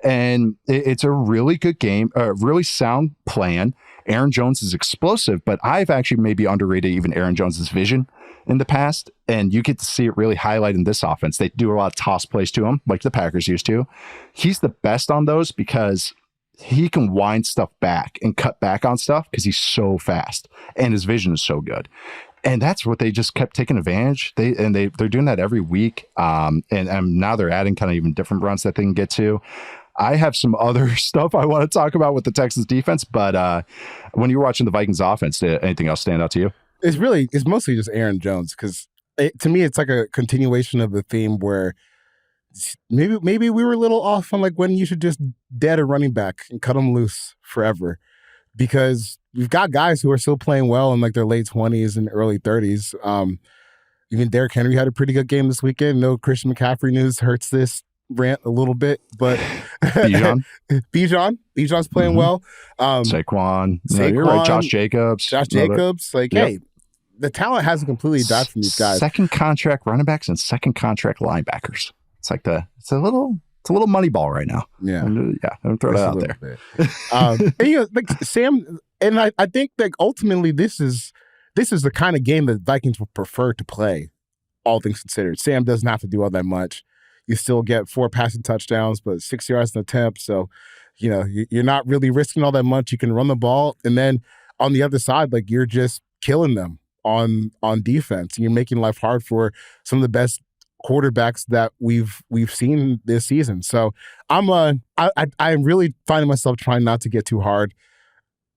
And it's a really good game, a really sound plan. Aaron Jones is explosive, but I've actually maybe underrated even Aaron Jones's vision in the past. And you get to see it really highlight in this offense. They do a lot of toss plays to him, like the Packers used to. He's the best on those because he can wind stuff back and cut back on stuff because he's so fast and his vision is so good. And that's what they just kept taking advantage. They're doing that every week. And now they're adding kind of even different runs that they can get to. I have some other stuff I want to talk about with the Texans defense, but when you were watching the Vikings offense, did anything else stand out to you? It's mostly just Aaron Jones because to me, it's like a continuation of the theme where maybe we were a little off on like when you should just dead a running back and cut him loose forever, because we've got guys who are still playing well in like their late 20s and early 30s. Even Derrick Henry had a pretty good game this weekend. No Christian McCaffrey news hurts this rant a little bit, but Bijan's playing well. Saquon. No, you're right. Josh Jacobs. Hey, the talent hasn't completely died from these guys. Second contract running backs and second contract linebackers. It's like it's a little money ball right now. Yeah. I'm throw that out there. And, like Sam, and I think that ultimately this is the kind of game that Vikings would prefer to play, all things considered. Sam doesn't have to do all that much. You still get 4 passing touchdowns, but 6 yards an attempt. So, you're not really risking all that much. You can run the ball. And then on the other side, like you're just killing them on defense. You're making life hard for some of the best quarterbacks that we've seen this season. So I'm really finding myself trying not to get too hard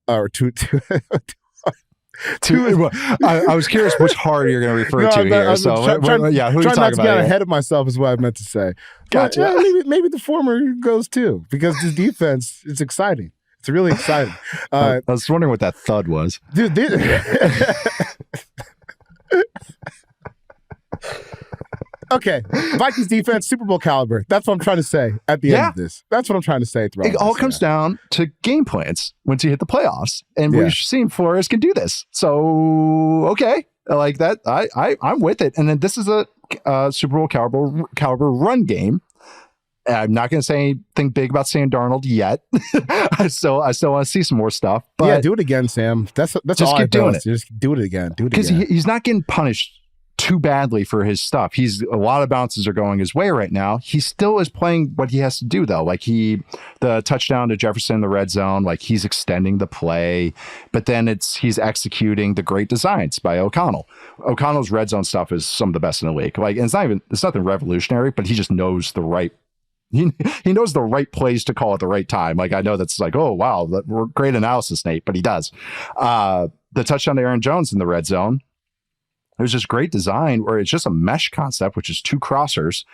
or too I was curious which hard you're going to refer to here. So, who are you talking not to about? get ahead of myself is what I meant to say. Gotcha. But, maybe the former goes too, because this defense is exciting. It's really exciting. I was wondering what that thud was. Dude, okay, Vikings defense, Super Bowl caliber. That's what I'm trying to say at the end of this. That's what I'm trying to say throughout. It all comes down to game plans once you hit the playoffs, and we've seen Flores can do this. So okay, like that, I'm with it. And then this is a Super Bowl caliber run game. I'm not going to say anything big about Sam Darnold yet. I still want to see some more stuff. But do it again, Sam. That's just all keep doing it. Just do it again. Because he's not getting punished too badly for his stuff. A lot of bounces are going his way right now. He still is playing what he has to do though. Like the touchdown to Jefferson in the red zone, like he's extending the play, but then he's executing the great designs by O'Connell. O'Connell's red zone stuff is some of the best in the league. Like, and it's nothing revolutionary, but he just knows the right. He knows the right plays to call at the right time. Like, I know that's like, oh wow, great analysis, Nate, but he does. The touchdown to Aaron Jones in the red zone, there's this great design where it's just a mesh concept, which is 2 crossers.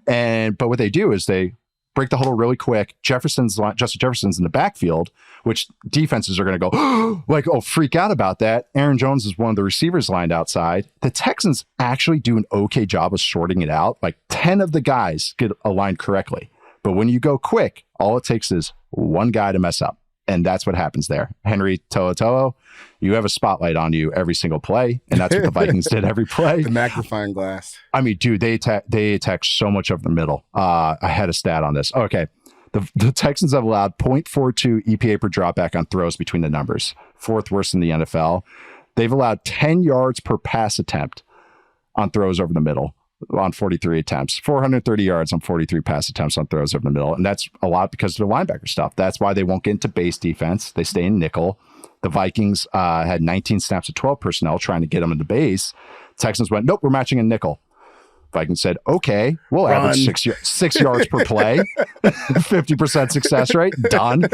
But what they do is they break the huddle really quick. Justin Jefferson's in the backfield, which defenses are going to go freak out about that. Aaron Jones is one of the receivers lined outside. The Texans actually do an okay job of sorting it out. Like 10 of the guys get aligned correctly. But when you go quick, all it takes is one guy to mess up. And that's what happens there. Henry To'oTo'o, you have a spotlight on you every single play. And that's what the Vikings did every play. The magnifying glass. I mean, dude, they attack so much over the middle. I had a stat on this. Okay. The Texans have allowed 0.42 EPA per dropback on throws between the numbers. 4th worst in the NFL. They've allowed 10 yards per pass attempt on throws over the middle on 43 attempts, 430 yards on 43 pass attempts on throws over the middle. And that's a lot because of their linebacker stuff. That's why they won't get into base defense. They stay in nickel. The Vikings had 19 snaps of 12 personnel trying to get them into base. Texans went, nope, we're matching a nickel. Vikings said, okay, we'll average 6 yards per play, 50% success rate, done.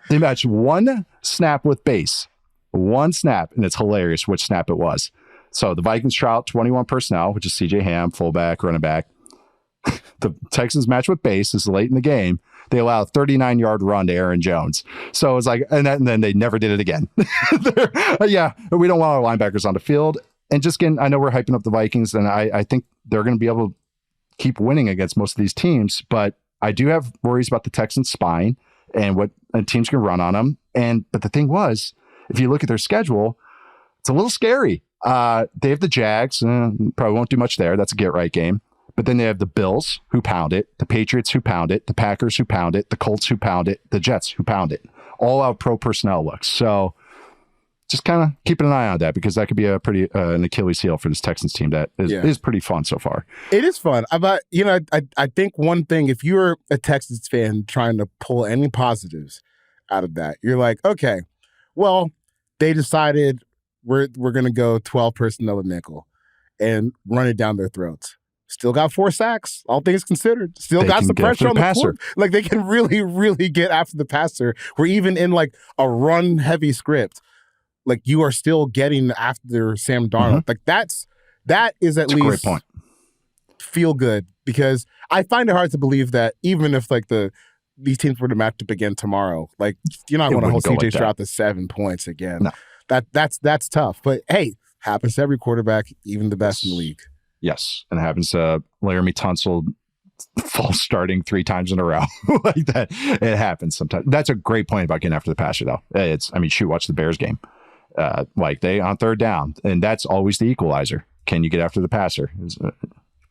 They matched one snap with base, one snap, and it's hilarious which snap it was. So the Vikings try out 21 personnel, which is CJ Ham, fullback, running back. The Texans match with base. This is late in the game. They allow a 39-yard run to Aaron Jones. So it's like, and then they never did it again. Yeah, we don't want our linebackers on the field. And just again, I know we're hyping up the Vikings, and I think they're going to be able to keep winning against most of these teams. But I do have worries about the Texans' spine and what teams can run on them. But the thing was, if you look at their schedule, it's a little scary. They have the Jags. Probably won't do much there. That's a get-right game. But then they have the Bills, who pound it, the Patriots, who pound it, the Packers, who pound it, the Colts, who pound it, the Jets, who pound it. All out pro personnel looks. So just kind of keeping an eye on that, because that could be a pretty an Achilles heel for this Texans team that is pretty fun so far. It is fun. But, I think one thing, if you're a Texans fan trying to pull any positives out of that, you're like, okay, well, they decided we're going to go 12 personnel and nickel and run it down their throats. Still got 4 sacks, all things considered. Still got some pressure on the passer. Like, they can really, really get after the passer. Where even in like a run-heavy script, like, you are still getting after Sam Darnold. Like, that is at least a great point. Feel good, because I find it hard to believe that even if like these teams were to match up again tomorrow, like, you're not going to hold CJ Stroud to 7 points again. No. That's tough. But hey, happens to every quarterback, even the best in the league. Yes, and it happens to Laramie Tunsil false starting 3 times in a row. Like that. It happens sometimes. That's a great point about getting after the passer, though. Watch the Bears game. Like, they on third down, and that's always the equalizer. Can you get after the passer?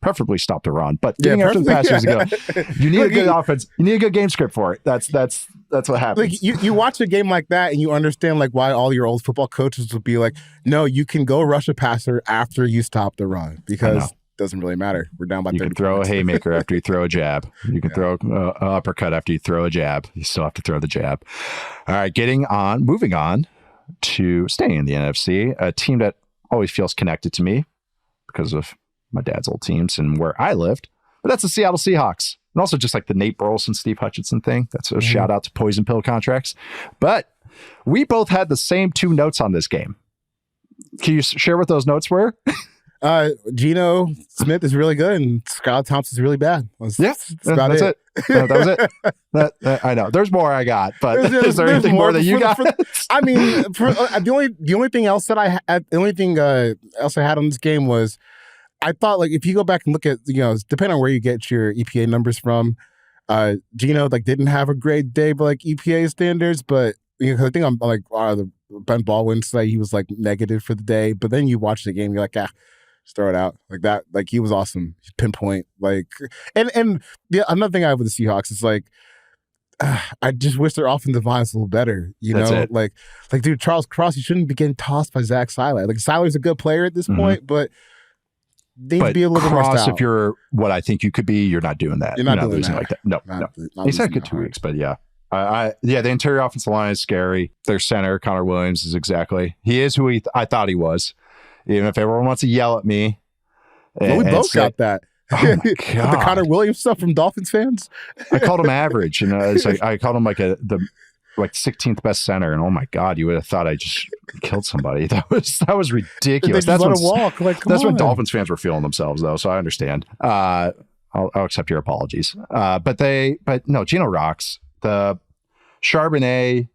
Preferably stop the run, but getting after the passer is good. You need a good offense. You need a good game script for it. That's what happens. Like, you watch a game like that, and you understand like why all your old football coaches would be like, no, you can go rush a passer after you stop the run, because it doesn't really matter. We're down by 30 You can throw points. a haymaker after you throw a jab. You can throw an uppercut after you throw a jab. You still have to throw the jab. All right, moving on to staying in the NFC, a team that always feels connected to me because of my dad's old teams and where I lived, but that's the Seattle Seahawks. And also just like the Nate Burleson, Steve Hutchinson thing. That's a shout out to poison pill contracts. But we both had the same 2 notes on this game. Can you share what those notes were? Geno Smith is really good, and Skylar Thompson is really bad. That's it. That was it. I know. There's more I got, but is there anything more that you got? The only thing else that I had on this game was, I thought, like, if you go back and look at, depending on where you get your EPA numbers from, Geno like didn't have a great day by like EPA standards, but I think I'm like the Ben Baldwin say he was like negative for the day, but then you watch the game, you're like, just throw it out like that. Like, he was awesome, pinpoint. Like, and another thing I have with the Seahawks is like, I just wish their offensive line was a little better. Like, dude, Charles Cross, you shouldn't be getting tossed by Zach Seiler. Like, Seiler's a good player at this point, but they be a little Cross, bit more if you're what I think you could be, you're not doing that. You're not doing losing that. like that. No. He's had good 2 weeks, but yeah. The interior offensive line is scary. Their center, Connor Williams, he is who I thought he was. Even if everyone wants to yell at me. We both got that. Oh my God. The Connor Williams stuff from Dolphins fans. I called him average. It's like I called him like the 16th best center, and oh my God, you would have thought I just killed somebody. That was ridiculous. That's when Dolphins fans were feeling themselves, though, so I understand. I'll accept your apologies. But no, Geno rocks. The Charbonnet,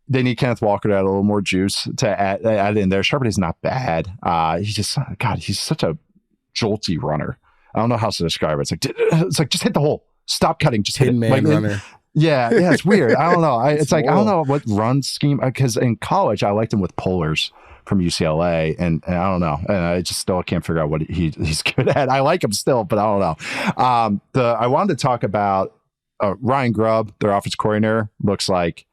they need Kenneth Walker to add a little more juice to add in there. Charbonnet's not bad. He's such a jolty runner. I don't know how to describe it. It's like just hit the hole. Stop cutting. Just hit it. Man runner. Yeah, it's weird. I don't know. I don't know what run scheme, because in college I liked him with Polars from UCLA, and I don't know. And I just still can't figure out what he's good at. I like him still, but I don't know. I wanted to talk about Ryan Grubb, their offensive coordinator. Looks like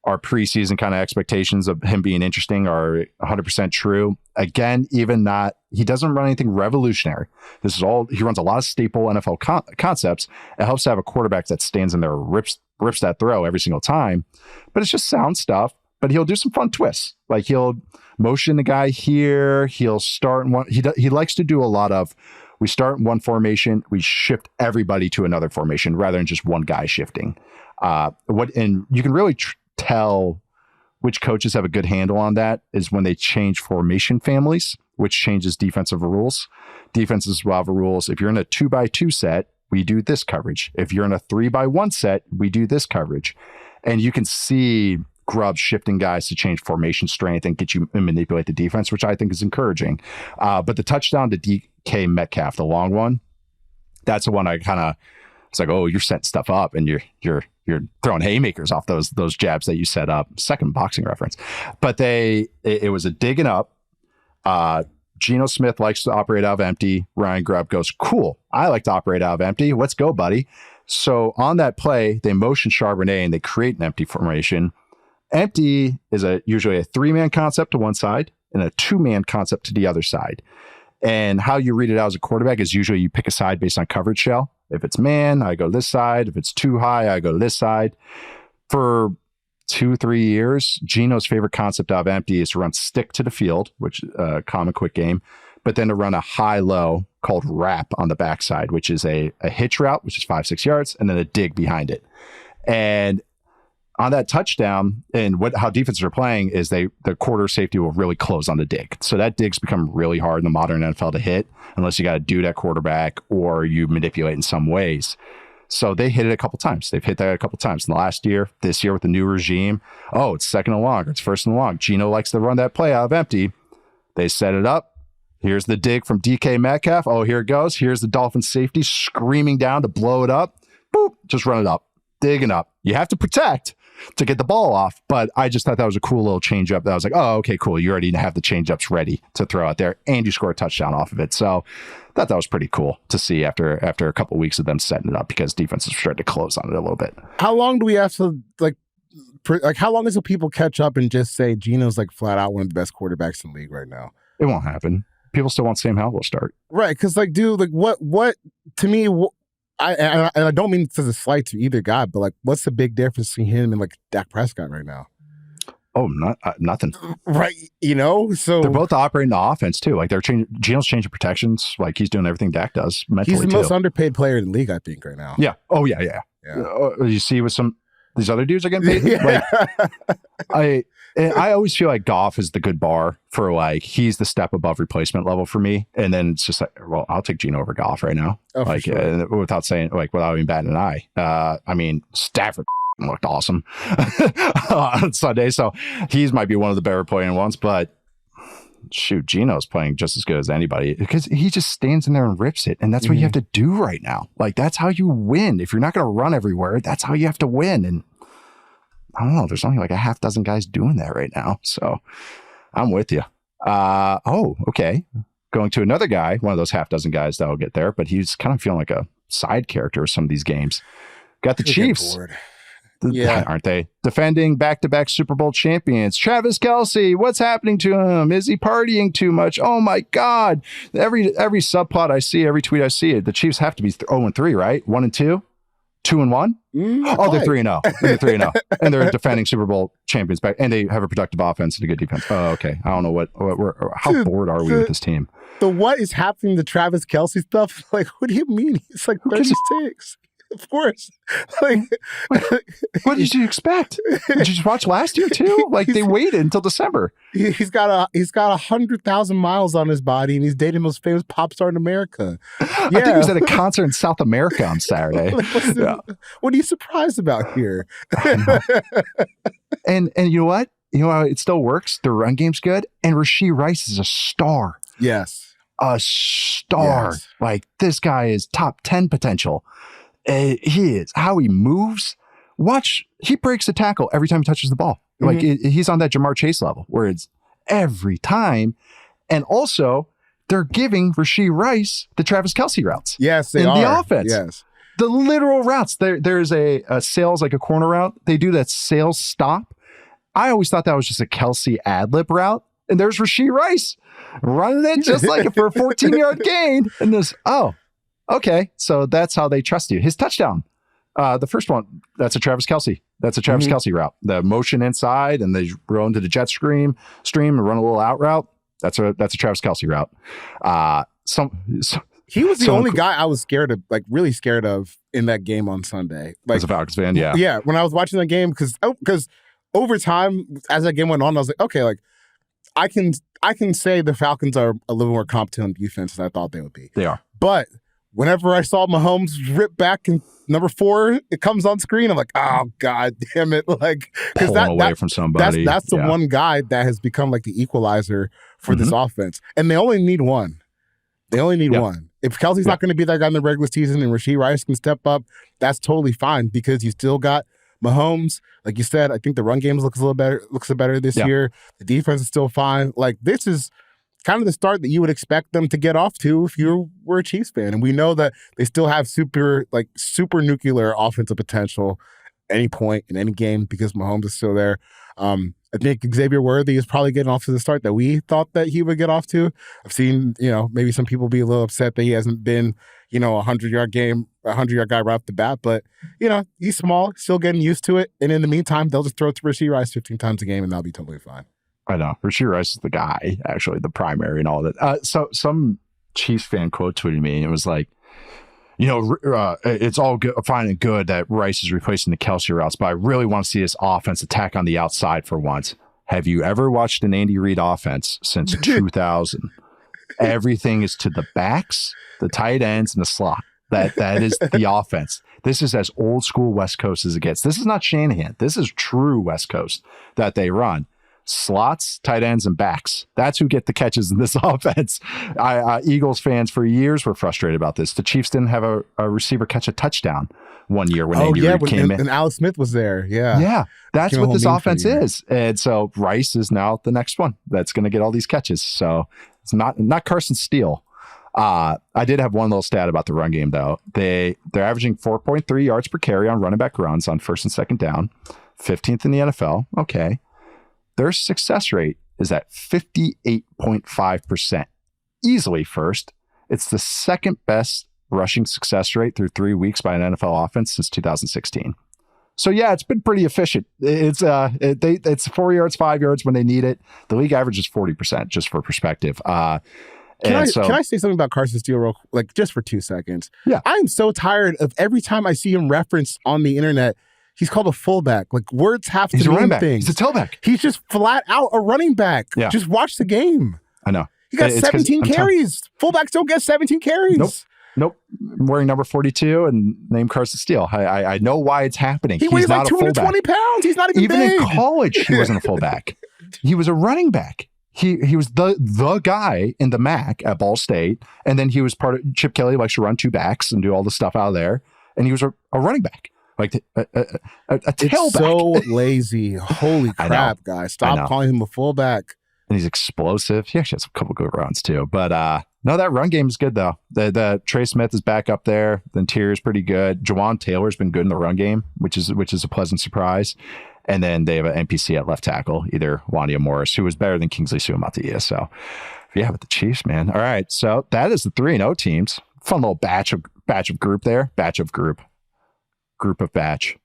our preseason kind of expectations of him being interesting are 100% true. Again, he doesn't run anything revolutionary. He runs a lot of staple NFL concepts. It helps to have a quarterback that stands in there, rips that throw every single time, but it's just sound stuff. but he'll do some fun twists. Like he'll motion the guy here. He'll start in one. He likes to do a lot of, we start in one formation, we shift everybody to another formation rather than just one guy shifting. And you can really tell which coaches have a good handle on that is when they change formation families, which changes defensive rules. Defenses will have rules. If you're in a 2x2 set, we do this coverage. If you're in a 3x1 set, we do this coverage. And you can see Grubb shifting guys to change formation strength and get you manipulate the defense, which I think is encouraging. But the touchdown to DK Metcalf, the long one, that's the one I kind of, it's like, oh, you're setting stuff up and you're throwing haymakers off those jabs that you set up. Second boxing reference. But it was a digging up. Geno Smith likes to operate out of empty. Ryan Grubb goes, cool. I like to operate out of empty. Let's go, buddy. So on that play, they motion Charbonnet and they create an empty formation. Empty is usually a 3-man concept to one side and a 2-man concept to the other side. And how you read it out as a quarterback is usually you pick a side based on coverage shell. If it's man, I go this side. If it's too high, I go to this side. For 2-3 years, Geno's favorite concept out of empty is to run stick to the field, which is a common quick game, but then to run a high-low called wrap on the backside, which is a hitch route, which is 5-6 yards, and then a dig behind it. And on that touchdown, and how defenses are playing is the quarter safety will really close on the dig. So that dig's become really hard in the modern NFL to hit unless you got a dude at quarterback or you manipulate in some ways. So they hit it a couple times. They've hit that a couple times in the last year. This year with the new regime, it's second and long, or it's first and long. Geno likes to run that play out of empty. They set it up. Here's the dig from DK Metcalf. Oh, here it goes. Here's the Dolphins safety screaming down to blow it up. Boop, just run it up. Digging up. You have to protect to get the ball off, but I just thought that was a cool little change up that I was like, oh, okay, cool. You already have the change ups ready to throw out there and you score a touchdown off of it. So I thought that was pretty cool to see after a couple of weeks of them setting it up because defenses started to close on it a little bit. How long do we have to how long until people catch up and just say Geno's like flat out one of the best quarterbacks in the league right now? It won't happen. People still want Sam Howell to start. Right. Because what to me, I don't mean this as a slight to either guy, but what's the big difference between him and Dak Prescott right now? Oh, nothing. Right. So they're both operating the offense too. They're changing. Geno's changing protections. He's doing everything Dak does mentally. He's the most underpaid player in the league, I think, right now. Yeah. Oh, yeah. You see with these other dudes are getting paid. I always feel like Goff is the good bar for he's the step above replacement level for me. And then it's just I'll take Geno over Goff right now. Oh, for sure. Without saying without even batting an eye. Stafford looked awesome on Sunday. So he might be one of the better playing ones, but shoot, Geno's playing just as good as anybody because he just stands in there and rips it. And that's what you have to do right now. That's how you win. If you're not going to run everywhere, that's how you have to win. And I don't know. There's only a half dozen guys doing that right now. So I'm with you. Okay. Going to another guy, one of those half dozen guys that'll get there, but he's kind of feeling like a side character of some of these games. Got the Chiefs. Yeah. Aren't they? Defending back-to-back Super Bowl champions. Travis Kelce, what's happening to him? Is he partying too much? Oh my God. Every subplot I see, every tweet I see, the Chiefs have to be 0-3, right? 1-2? 2-1? They're 3-0. They're 3-0. And they're defending Super Bowl champions back, and they have a productive offense and a good defense. Oh, okay. I don't know how bored are we with this team? What is happening to Travis Kelce stuff? What do you mean? He's 36. Of course. What did you expect? Did you just watch last year too? They waited until December. He's got 100,000 miles on his body, and he's dating the most famous pop star in America. Yeah. I think he was at a concert in South America on Saturday. What are you surprised about here? And you know what? You know how it still works? The run game's good, and Rashee Rice is a star. Yes. A star. Yes. This guy is top 10 potential. He is. How he moves. Watch, he breaks a tackle every time he touches the ball. He's on that Jamar Chase level where it's every time. And also, they're giving Rashee Rice the Travis Kelce routes. Yes, they are. In the offense. Yes. The literal routes. There's a sales, a corner route. They do that sales stop. I always thought that was just a Kelce ad-lib route. And there's Rashee Rice running it just for a 14-yard gain. And okay, so that's how they trust you. His touchdown, the first one, that's a Travis Kelce That's a Travis Kelce route. The motion inside and they roll into the jet stream and run a little out route. That's a Travis Kelce route. He was the only guy I was scared of, like really scared of in that game on Sunday. Like, as a Falcons fan, yeah. Yeah, when I was watching that game, because over time, as that game went on, I was like, okay, like I can say the Falcons are a little more competent on defense than I thought they would be. They are. But whenever I saw Mahomes rip back and number 4, it comes on screen, I'm like, oh God damn it. Like, because from somebody. That's the one guy that has become like the equalizer for this offense. And they only need one. They only need one. If Kelsey's not going to be that guy in the regular season and Rashee Rice can step up, that's totally fine because you still got Mahomes. Like you said, I think the run game looks better this year. The defense is still fine. Like, this is kind of the start that you would expect them to get off to if you were a Chiefs fan. And we know that they still have super nuclear offensive potential any point in any game because Mahomes is still there. I think Xavier Worthy is probably getting off to the start that we thought that he would get off to. I've seen, maybe some people be a little upset that he hasn't been, a 100-yard guy right off the bat. But, he's small, still getting used to it. And in the meantime, they'll just throw it to Rashee Rice 15 times a game and that'll be totally fine. I know. Rashee Rice is the guy, actually, the primary and all of that. So some Chiefs fan quote tweeted me, and it was like, it's all good, fine and good that Rice is replacing the Kelce routes, but I really want to see this offense attack on the outside for once. Have you ever watched an Andy Reid offense since 2000? Everything is to the backs, the tight ends, and the slot. That is the offense. This is as old school West Coast as it gets. This is not Shanahan. This is true West Coast that they run. Slots, tight ends, and backs. That's who get the catches in this offense. Eagles fans for years were frustrated about this. The Chiefs didn't have a receiver catch a touchdown one year when Andy Reid came in. And Alex Smith was there. Yeah. Yeah. That's what this offense is. And so Rice is now the next one that's going to get all these catches. So it's not Carson Steele. I did have one little stat about the run game, though. They're averaging 4.3 yards per carry on running back runs on first and second down, 15th in the NFL. Okay. Their success rate is at 58.5%. Easily first. It's the second best rushing success rate through 3 weeks by an NFL offense since 2016. So yeah, it's been pretty efficient. It's 4 yards, 5 yards when they need it. The league average is 40%, just for perspective. Can I say something about Carson Steele just for 2 seconds? Yeah. I am so tired of every time I see him referenced on the internet, he's called a fullback. Like, words have to mean things. He's a tailback. He's just flat out a running back. Yeah. Just watch the game. I know. He got 17 carries. Fullbacks don't get 17 carries. Nope. I'm wearing number 42 and named Carson Steele. I know why it's happening. He weighs like 220 pounds. He's not even big. In college, he wasn't a fullback. He was a running back. He was the guy in the MAC at Ball State, and then he was part of Chip Kelly likes to run two backs and do all the stuff out of there, and he was a running back. Like a tailback. It's so lazy. Holy crap, guys. Stop calling him a fullback. And he's explosive. He actually has a couple good runs too. But no, that run game is good though. The Trey Smith is back up there. The interior is pretty good. Jawan Taylor's been good in the run game, which is a pleasant surprise. And then they have an NPC at left tackle, either Wanya Morris, who was better than Kingsley Suamataia. So yeah, with the Chiefs, man. All right. So that is the 3-0 teams. Fun little batch of group there. Group of batch.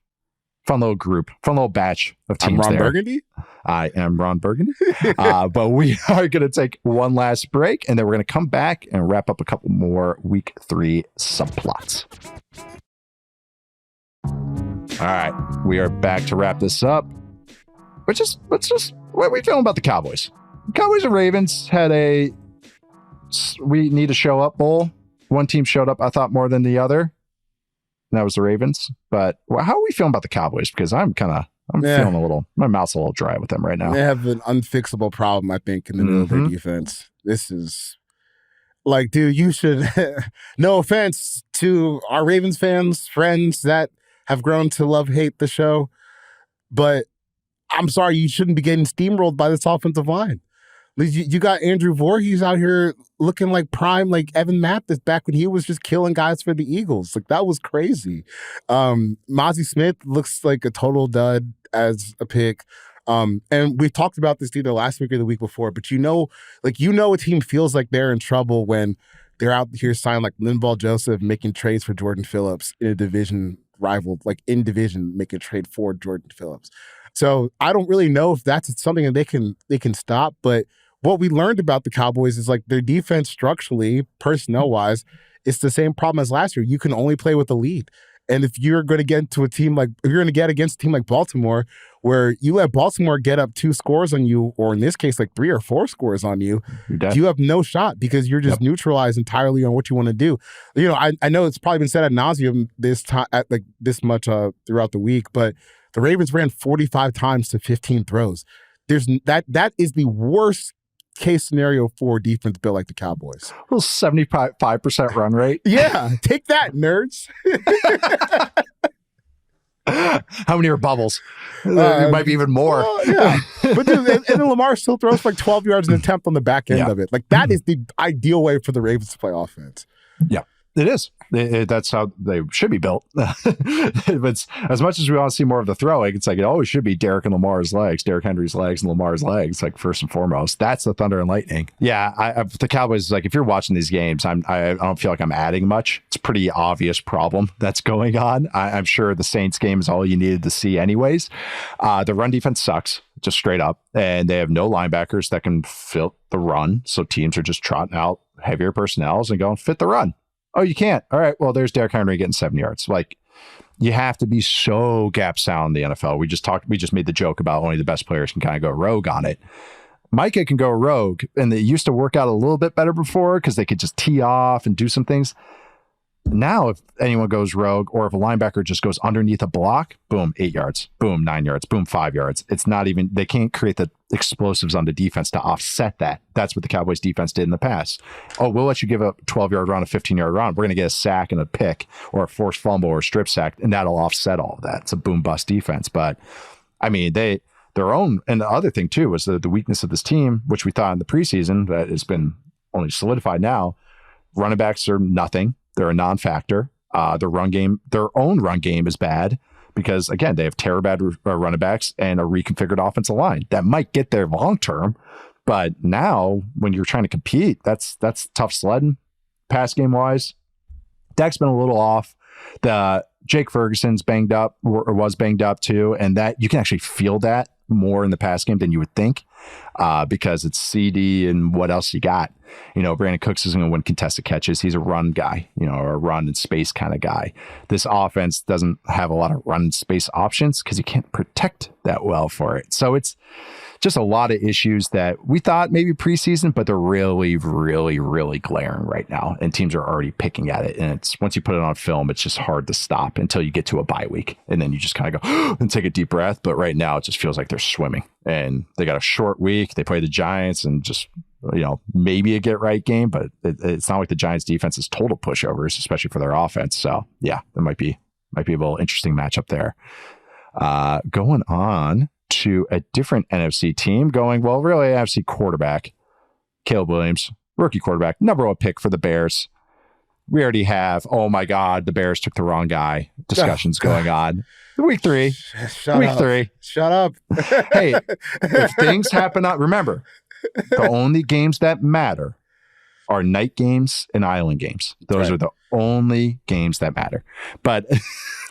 Fun little batch of teams. I'm Ron Burgundy. I am Ron Burgundy. But we are going to take one last break, and then we're going to come back and wrap up a couple more week 3 subplots. All right, we are back to wrap this up. What are we feeling about the Cowboys? Cowboys and Ravens had a we need to show up bowl. One team showed up, I thought, more than the other. And that was the Ravens. But how are we feeling about the Cowboys? Because I'm feeling my mouth's a little dry with them right now. They have an unfixable problem, I think, in the middle of their defense. This is like, dude, you should, no offense to our Ravens fans, friends that have grown to hate the show, but I'm sorry, you shouldn't be getting steamrolled by this offensive line. You got Andrew Voorhees out here looking like prime, like Evan Mathis back when he was just killing guys for the Eagles. Like, that was crazy. Mozzie Smith looks like a total dud as a pick. And we talked about this either last week or the week before, but a team feels like they're in trouble when they're out here signing like Linval Joseph, making trades for Jordan Phillips in a division rival, like in division, make a trade for Jordan Phillips. So I don't really know if that's something that they can stop. But what we learned about the Cowboys is like their defense structurally, personnel wise, it's the same problem as last year. You can only play with the lead. And if you're going to get into if you're going to get against a team like Baltimore, where you let Baltimore get up 2 scores on you, or in this case, like 3 or 4 scores on you, you have no shot because you're just neutralized entirely on what you want to do. You know, I know it's probably been said ad nauseum this time, like this much throughout the week, but the Ravens ran 45 times to 15 throws. That is the worst case scenario for a defense built like the Cowboys. Well, 75% run rate. Yeah, take that, nerds. How many are bubbles? There might be even more. Well, yeah. But dude, and then Lamar still throws for like 12 yards an attempt on the back end of it. Like that is the ideal way for the Ravens to play offense. Yeah. It is. That's how they should be built. But as much as we want to see more of the throwing, it's like it always should be Derrick and Lamar's legs, Derrick Henry's legs and Lamar's legs, like first and foremost. That's the thunder and lightning. Yeah, the Cowboys, like if you're watching these games, I don't feel like I'm adding much. It's a pretty obvious problem that's going on. I'm sure the Saints game is all you needed to see anyways. The run defense sucks, just straight up. And they have no linebackers that can fit the run. So teams are just trotting out heavier personnels and going, fit the run. Oh, you can't. All right. Well, there's Derrick Henry getting 7 yards. Like, you have to be so gap sound in the NFL. We just made the joke about only the best players can kind of go rogue on it. Micah can go rogue, and they used to work out a little bit better before because they could just tee off and do some things. Now, if anyone goes rogue or if a linebacker just goes underneath a block, boom, 8 yards, boom, 9 yards, boom, 5 yards. It's not even, they can't create the explosives on the defense to offset that. That's what the Cowboys defense did in the past. Oh, we'll let you give a 12-yard run, a 15-yard run. We're going to get a sack and a pick or a forced fumble or a strip sack, and that'll offset all of that. It's a boom bust defense. But I mean, their own, and the other thing too was the weakness of this team, which we thought in the preseason that has been only solidified now. Running backs are nothing. They're a non-factor. Their own run game is bad because, again, they have terrible bad running backs and a reconfigured offensive line that might get there long term. But now, when you're trying to compete, that's tough sledding. Pass game wise, Dak's been a little off. The Jake Ferguson's banged up or was banged up too, and that you can actually feel that more in the pass game than you would think because it's CD and what else you got. You know, Brandon Cooks isn't going to win contested catches. He's a run guy, you know, or a run and space kind of guy. This offense doesn't have a lot of run and space options because you can't protect that well for it. So it's just a lot of issues that we thought maybe preseason, but they're really, really, really glaring right now. And teams are already picking at it. And it's once you put it on film, it's just hard to stop until you get to a bye week. And then you just kind of go and take a deep breath. But right now it just feels like they're swimming and they got a short week. They play the Giants and just, you know, maybe a get right game, but it's not like the Giants defense is total pushovers, especially for their offense. So yeah, there might be a little interesting matchup there. Going on to a different NFC team really NFC quarterback, Caleb Williams, rookie quarterback, number 1 pick for the Bears. We already have, oh my God, the Bears took the wrong guy discussions going on. Week 3. Shut up. Hey, if things happen, remember, the only games that matter are night games and island games. Those are the only games that matter. But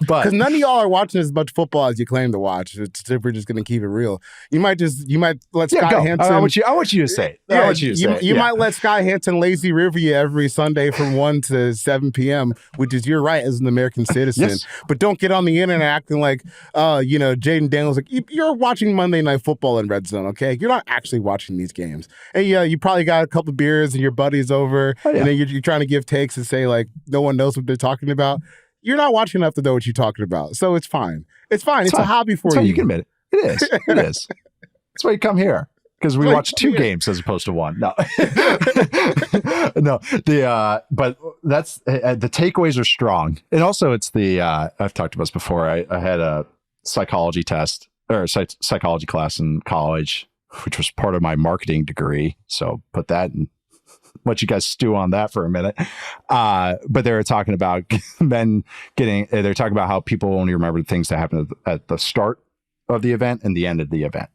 because none of y'all are watching as much football as you claim to watch. It's if we're just going to keep it real. You might let Sky Hansen. I want you to say it. You might let Sky Hansen lazy river you every Sunday from 1 to 7 p.m., which is your right as an American citizen. Yes. But don't get on the internet acting like, Jaden Daniels. Like you're watching Monday Night Football in Red Zone. Okay, you're not actually watching these games. And yeah, you probably got a couple of beers and your buddies over, and then you're trying to give takes and say like no one knows what they're talking about. You're not watching enough to know what you're talking about. So it's fine. It's fine. It's a hobby for you. You can admit it. It is. That's why you come here. Because we watch 2 games as opposed to 1. No. No. But that's the takeaways are strong. And also it's I've talked about this before. I had a psychology test or psychology class in college, which was part of my marketing degree. So put that in. Let you guys stew on that for a minute. But they were talking about they're talking about how people only remember the things that happen at the start of the event and the end of the event.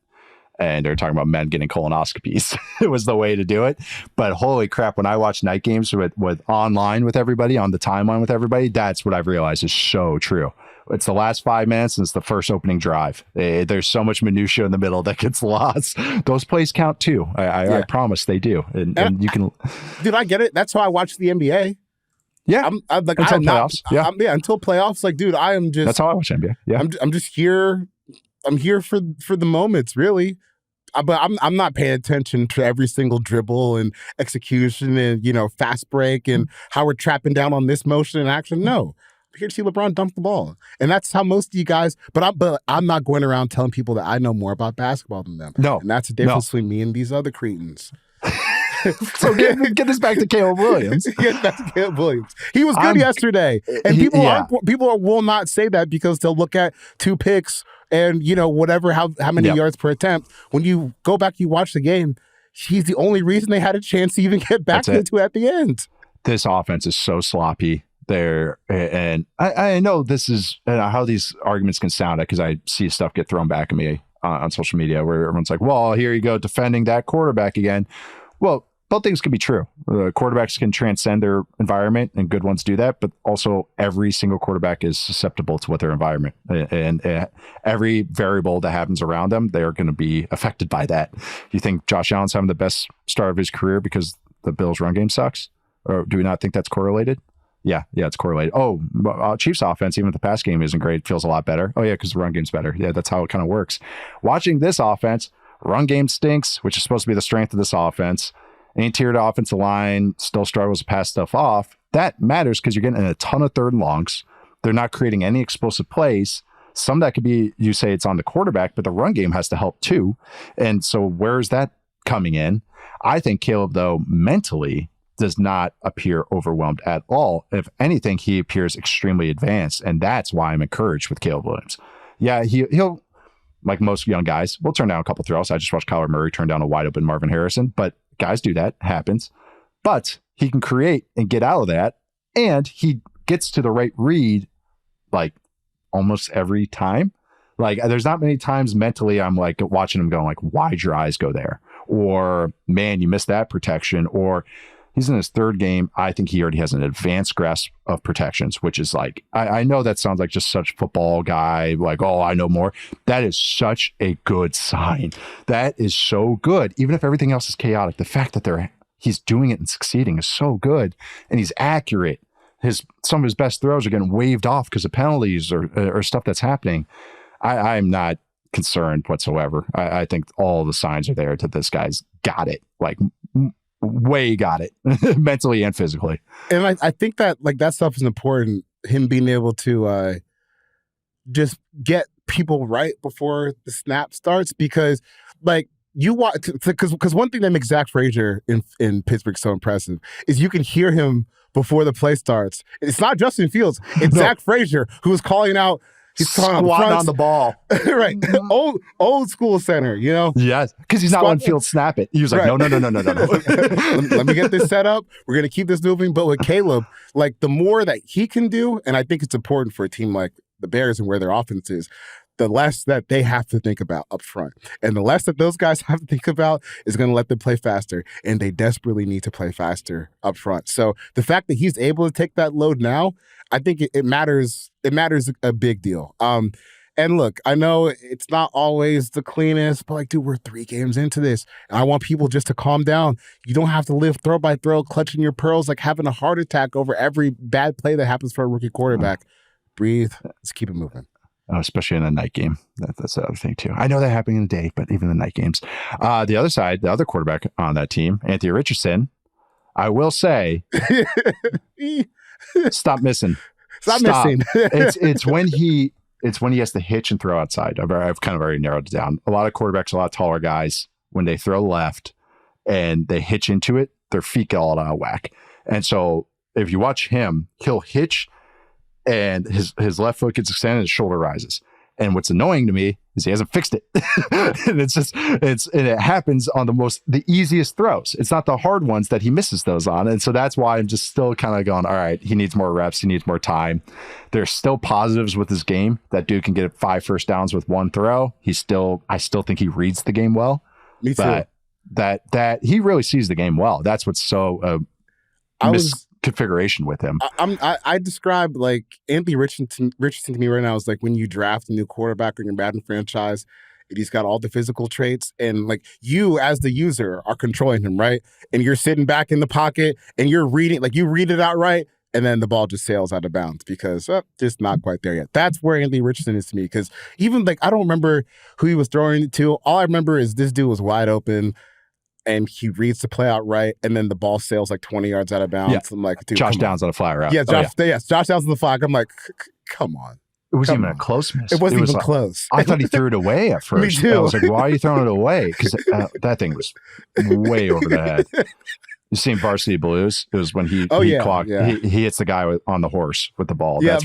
And they're talking about men getting colonoscopies. It was the way to do it. But holy crap, when I watch night games with online with everybody, on the timeline with everybody, that's what I've realized is so true. It's the last 5 minutes and it's the first opening drive. There's so much minutia in the middle that gets lost. Those plays count too. I promise they do. And you can. Dude, I get it. That's how I watch the NBA. Yeah, I'm like, until playoffs. Until playoffs. Like, dude, I am just. That's how I watch NBA. Yeah, I'm just here. I'm here for the moments, really. But I'm not paying attention to every single dribble and execution and fast break and how we're trapping down on this motion and action. No, I'm here to see LeBron dunk the ball, and that's how most of you guys. But I'm not going around telling people that I know more about basketball than them. No, and that's the difference between me and these other cretins. So get this back to Caleb Williams. Get back to Caleb Williams. He was good yesterday, and people will not say that because they'll look at 2 picks. And whatever, how many yards per attempt. When you go back, you watch the game. He's the only reason they had a chance to even get back into at the end. This offense is so sloppy there, and I know this is how these arguments can sound because I see stuff get thrown back at me on social media where everyone's like, "Well, here you go defending that quarterback again." Well, both things can be true. Quarterbacks can transcend their environment, and good ones do that. But also, every single quarterback is susceptible to what their environment and every variable that happens around them, they are going to be affected by that. You think Josh Allen's having the best start of his career because the Bills' run game sucks, or do we not think that's correlated? Yeah, it's correlated. Oh, Chiefs' offense, even if the pass game isn't great, feels a lot better. Oh yeah, because the run game's better. Yeah, that's how it kind of works. Watching this offense, run game stinks, which is supposed to be the strength of this offense. Interior offensive line still struggles to pass stuff off. That matters because you're getting a ton of 3rd and longs. They're not creating any explosive plays. Some that could be, you say it's on the quarterback, but the run game has to help too. And so where's that coming in? I think Caleb, though, mentally does not appear overwhelmed at all. If anything, he appears extremely advanced. And that's why I'm encouraged with Caleb Williams. Yeah, he'll, like most young guys, will turn down a couple throws. I just watched Kyler Murray turn down a wide open Marvin Harrison, but guys do that, happens. But he can create and get out of that, and he gets to the right read like almost every time. Like there's not many times mentally I'm like watching him going like, why'd your eyes go there? Or man, you missed that protection. Or he's in his 3rd game. I think he already has an advanced grasp of protections, which is like, I know that sounds like just such football guy, like, oh, I know more. That is such a good sign. That is so good. Even if everything else is chaotic, the fact that he's doing it and succeeding is so good. And he's accurate. Some of his best throws are getting waved off because of penalties or stuff that's happening. I'm not concerned whatsoever. I think all the signs are there that this guy's got it. Like, way got it mentally and physically. And I think that like that stuff is important. Him being able to just get people right before the snap starts, because like you watch, because one thing that makes Zach Frazier in Pittsburgh so impressive is you can hear him before the play starts. It's not Justin Fields. It's Zach Frazier who's calling out. He's squatting on the ball. Right. Old school center, Yes. Because he's not on field snap it. He was like, no. Let me get this set up. We're going to keep this moving. But with Caleb, like the more that he can do, and I think it's important for a team like the Bears and where their offense is, the less that they have to think about up front. And the less that those guys have to think about is going to let them play faster. And they desperately need to play faster up front. So the fact that he's able to take that load now, I think it matters. It matters a big deal. And look, I know it's not always the cleanest, but like, dude, we're 3 games into this. And I want people just to calm down. You don't have to live throw by throw, clutching your pearls, like having a heart attack over every bad play that happens for a rookie quarterback. Breathe. Let's keep it moving. Especially in a night game. That's the other thing, too. I know that happening in the day, but even the night games. The other side, the other quarterback on that team, Anthony Richardson, I will say, stop missing. Stop missing. It's when he has to hitch and throw outside. I've kind of already narrowed it down. A lot of quarterbacks, a lot taller guys, when they throw left and they hitch into it, their feet get all out of whack. And so if you watch him, he'll hitch and his left foot gets extended, his shoulder rises. And what's annoying to me is he hasn't fixed it. And it happens on the easiest throws. It's not the hard ones that he misses those on. And so that's why I'm just still kind of going, all right, he needs more reps. He needs more time. There's still positives with his game. That dude can get 5 first downs with 1 throw. I still think he reads the game well. Me too. But that he really sees the game well. That's what's so configuration with him. I describe like Anthony Richardson to me right now is like when you draft a new quarterback in your Madden franchise and he's got all the physical traits and like you as the user are controlling him, right? And you're sitting back in the pocket and you're reading, like you read it out right, and then the ball just sails out of bounds because just not quite there yet. That's where Anthony Richardson is to me because even like I don't remember who he was throwing it to. All I remember is this dude was wide open and he reads the play out right, and then the ball sails like 20 yards out of bounds. Yeah. I'm like, dude, Josh Downs on a fly route. Yeah, Josh Downs on the flag. I'm like, come on. It wasn't even a close miss. It wasn't even close. I thought he threw it away at first. Me too. I was like, why are you throwing it away? Because that thing was way over the head. You seen Varsity Blues? It was when he clocked. Yeah. He hits the guy on the horse with the ball. Yeah.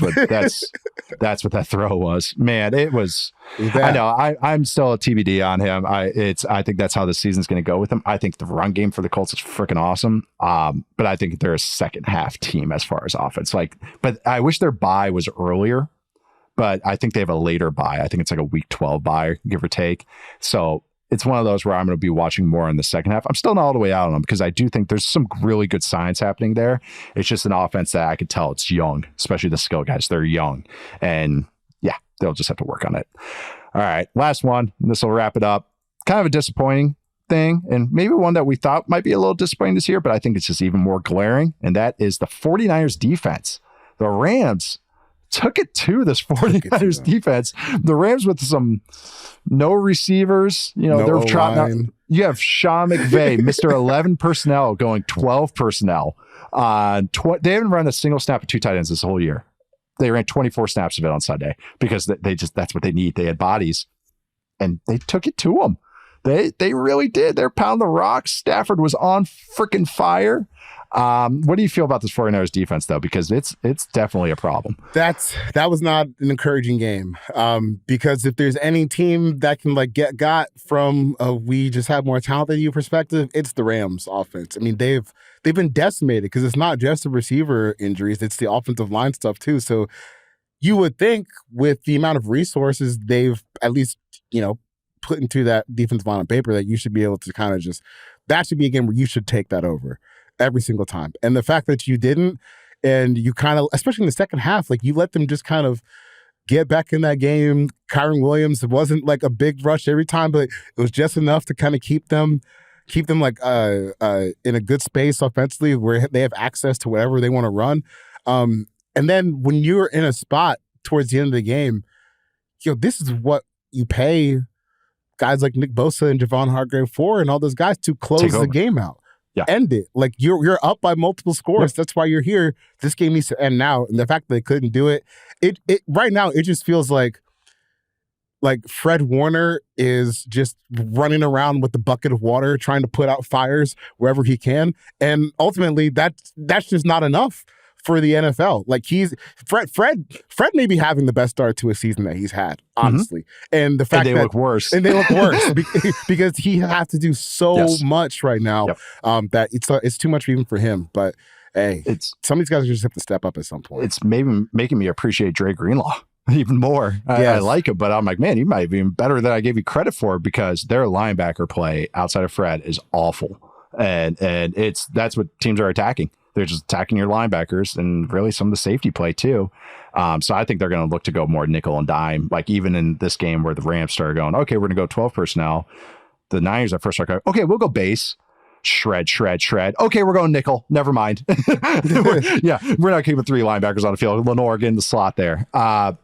That's what that throw was. Man, it was. I know. I'm still a TBD on him. I think that's how the season's going to go with him. I think the run game for the Colts is freaking awesome. But I think they're a second half team as far as offense. But I wish their bye was earlier. But I think they have a later bye. I think it's like a week 12 bye, give or take. So it's one of those where I'm going to be watching more in the second half. I'm still not all the way out on them because I do think there's some really good signs happening there. It's just an offense that I could tell it's young, especially the skill guys. They're young. And yeah, they'll just have to work on it. All right, last one. This will wrap it up. Kind of a disappointing thing, and maybe one that we thought might be a little disappointing this year, but I think it's just even more glaring, and that is the 49ers defense. The Rams took it to this 49ers defense. The Rams with some no receivers, they're trotting out. You have Sean McVay, Mr. 11 personnel going 12 personnel. They haven't run a single snap of 2 tight ends this whole year. They ran 24 snaps of it on Sunday because that's what they need. They had bodies and they took it to them. They really did. They're pounding the rocks. Stafford was on freaking fire. What do you feel about this 49ers defense, though? Because it's definitely a problem. That was not an encouraging game. Because if there's any team that can get got from we just have more talent than you perspective, it's the Rams offense. I mean, they've been decimated because it's not just the receiver injuries, it's the offensive line stuff too. So you would think with the amount of resources they've at least, put into that defensive line on paper that you should be able to kind of that should be a game where you should take that over every single time. And the fact that you didn't, and you kind of, especially in the second half, you let them just kind of get back in that game. Kyron Williams, it wasn't like a big rush every time, but it was just enough to kind of keep them in a good space offensively where they have access to whatever they want to run. And then when you're in a spot towards the end of the game, this is what you pay guys like Nick Bosa and Javon Hargrave for, and all those guys to close the game out. Yeah. End it. You're up by multiple scores. Yep. That's why you're here. This game needs to end now. And the fact that they couldn't do it, it right now, it just feels like Fred Warner is just running around with the bucket of water, trying to put out fires wherever he can. And ultimately, that's just not enough for the NFL. Fred may be having the best start to a season that he's had, honestly. Mm-hmm. And the fact they look worse. And they look worse because he has to do so much right now that it's too much even for him. But hey, some of these guys just have to step up at some point. It's maybe making me appreciate Dre Greenlaw even more. I like him, but I'm like, man, he might be even better than I gave you credit for because their linebacker play outside of Fred is awful. And that's what teams are attacking. They're just attacking your linebackers and really some of the safety play too. So I think they're going to look to go more nickel and dime. Even in this game where the Rams started going, okay, we're going to go 12 personnel. The Niners at first started going, okay, we'll go base. Shred. Okay, we're going nickel. Never mind. We're not keeping 3 linebackers on the field. Lenore getting the slot there.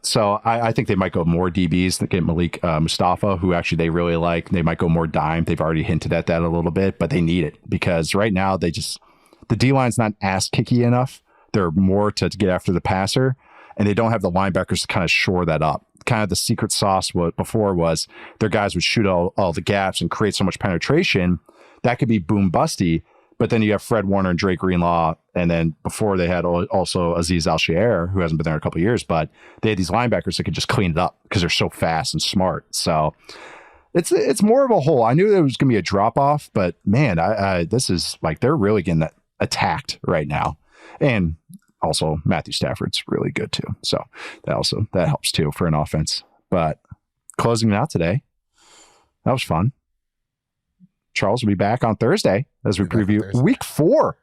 So I think they might go more DBs that get Malik Mustafa, who actually they really like. They might go more dime. They've already hinted at that a little bit, but they need it because right now the D-line's not ass-kicky enough. They're more to get after the passer, and they don't have the linebackers to kind of shore that up. Kind of the secret sauce before was their guys would shoot all the gaps and create so much penetration. That could be boom-busty, but then you have Fred Warner and Drake Greenlaw, and then before they had also Azeez Al-Shaair, who hasn't been there in a couple of years, but they had these linebackers that could just clean it up because they're so fast and smart. So it's more of a whole. I knew there was going to be a drop-off, but man, this is they're really getting that attacked right now. And also Matthew Stafford's really good too. So that helps too for an offense. But closing it out today, that was fun. Charles will be back on Thursday as we preview week 4.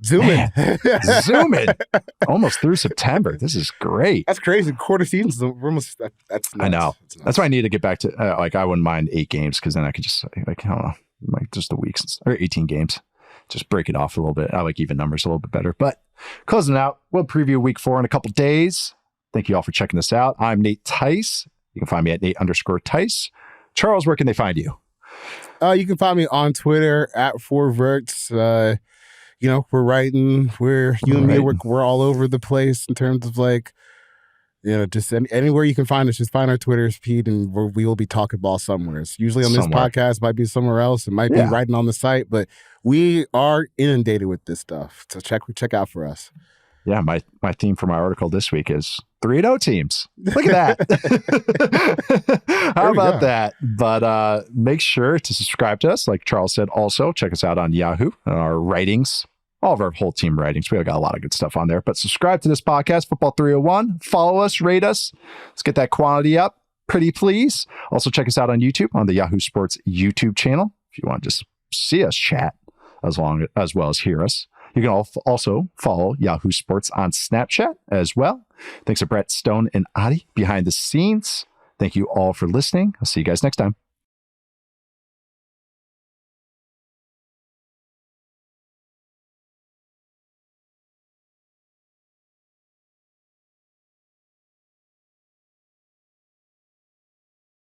Zoom in. Zoom in. Almost through September. This is great. That's crazy. Quarter seasons. We're almost. That's nuts. I know. That's why I need to get back to I wouldn't mind 8 games because then I could just I don't know, like just the weeks or 18 games. Just break it off a little bit. I like even numbers a little bit better. But closing out, we'll preview week 4 in a couple days. Thank you all for checking this out. I'm Nate Tice. You can find me at Nate_Tice. Charles, where can they find you? You can find me on Twitter at 4verts. We're writing. You and me, we're all over the place in terms of just anywhere you can find us. Just find our Twitter feed, and we will be talking ball somewhere. It's usually on this podcast, might be somewhere else. It might be writing on the site, but we are inundated with this stuff. So check out for us. Yeah, my theme for my article this week is 3-0 teams. Look at that. How about that? But make sure to subscribe to us. Like Charles said, also check us out on Yahoo and our writings, all of our whole team writings. We got a lot of good stuff on there. But subscribe to this podcast, Football 301. Follow us, rate us. Let's get that quality up. Pretty please. Also check us out on YouTube on the Yahoo Sports YouTube channel if you want to just see us chat as well as hear us. You can also follow Yahoo Sports on Snapchat as well. Thanks to Brett, Stone, and Adi behind the scenes. Thank you all for listening. I'll see you guys next time.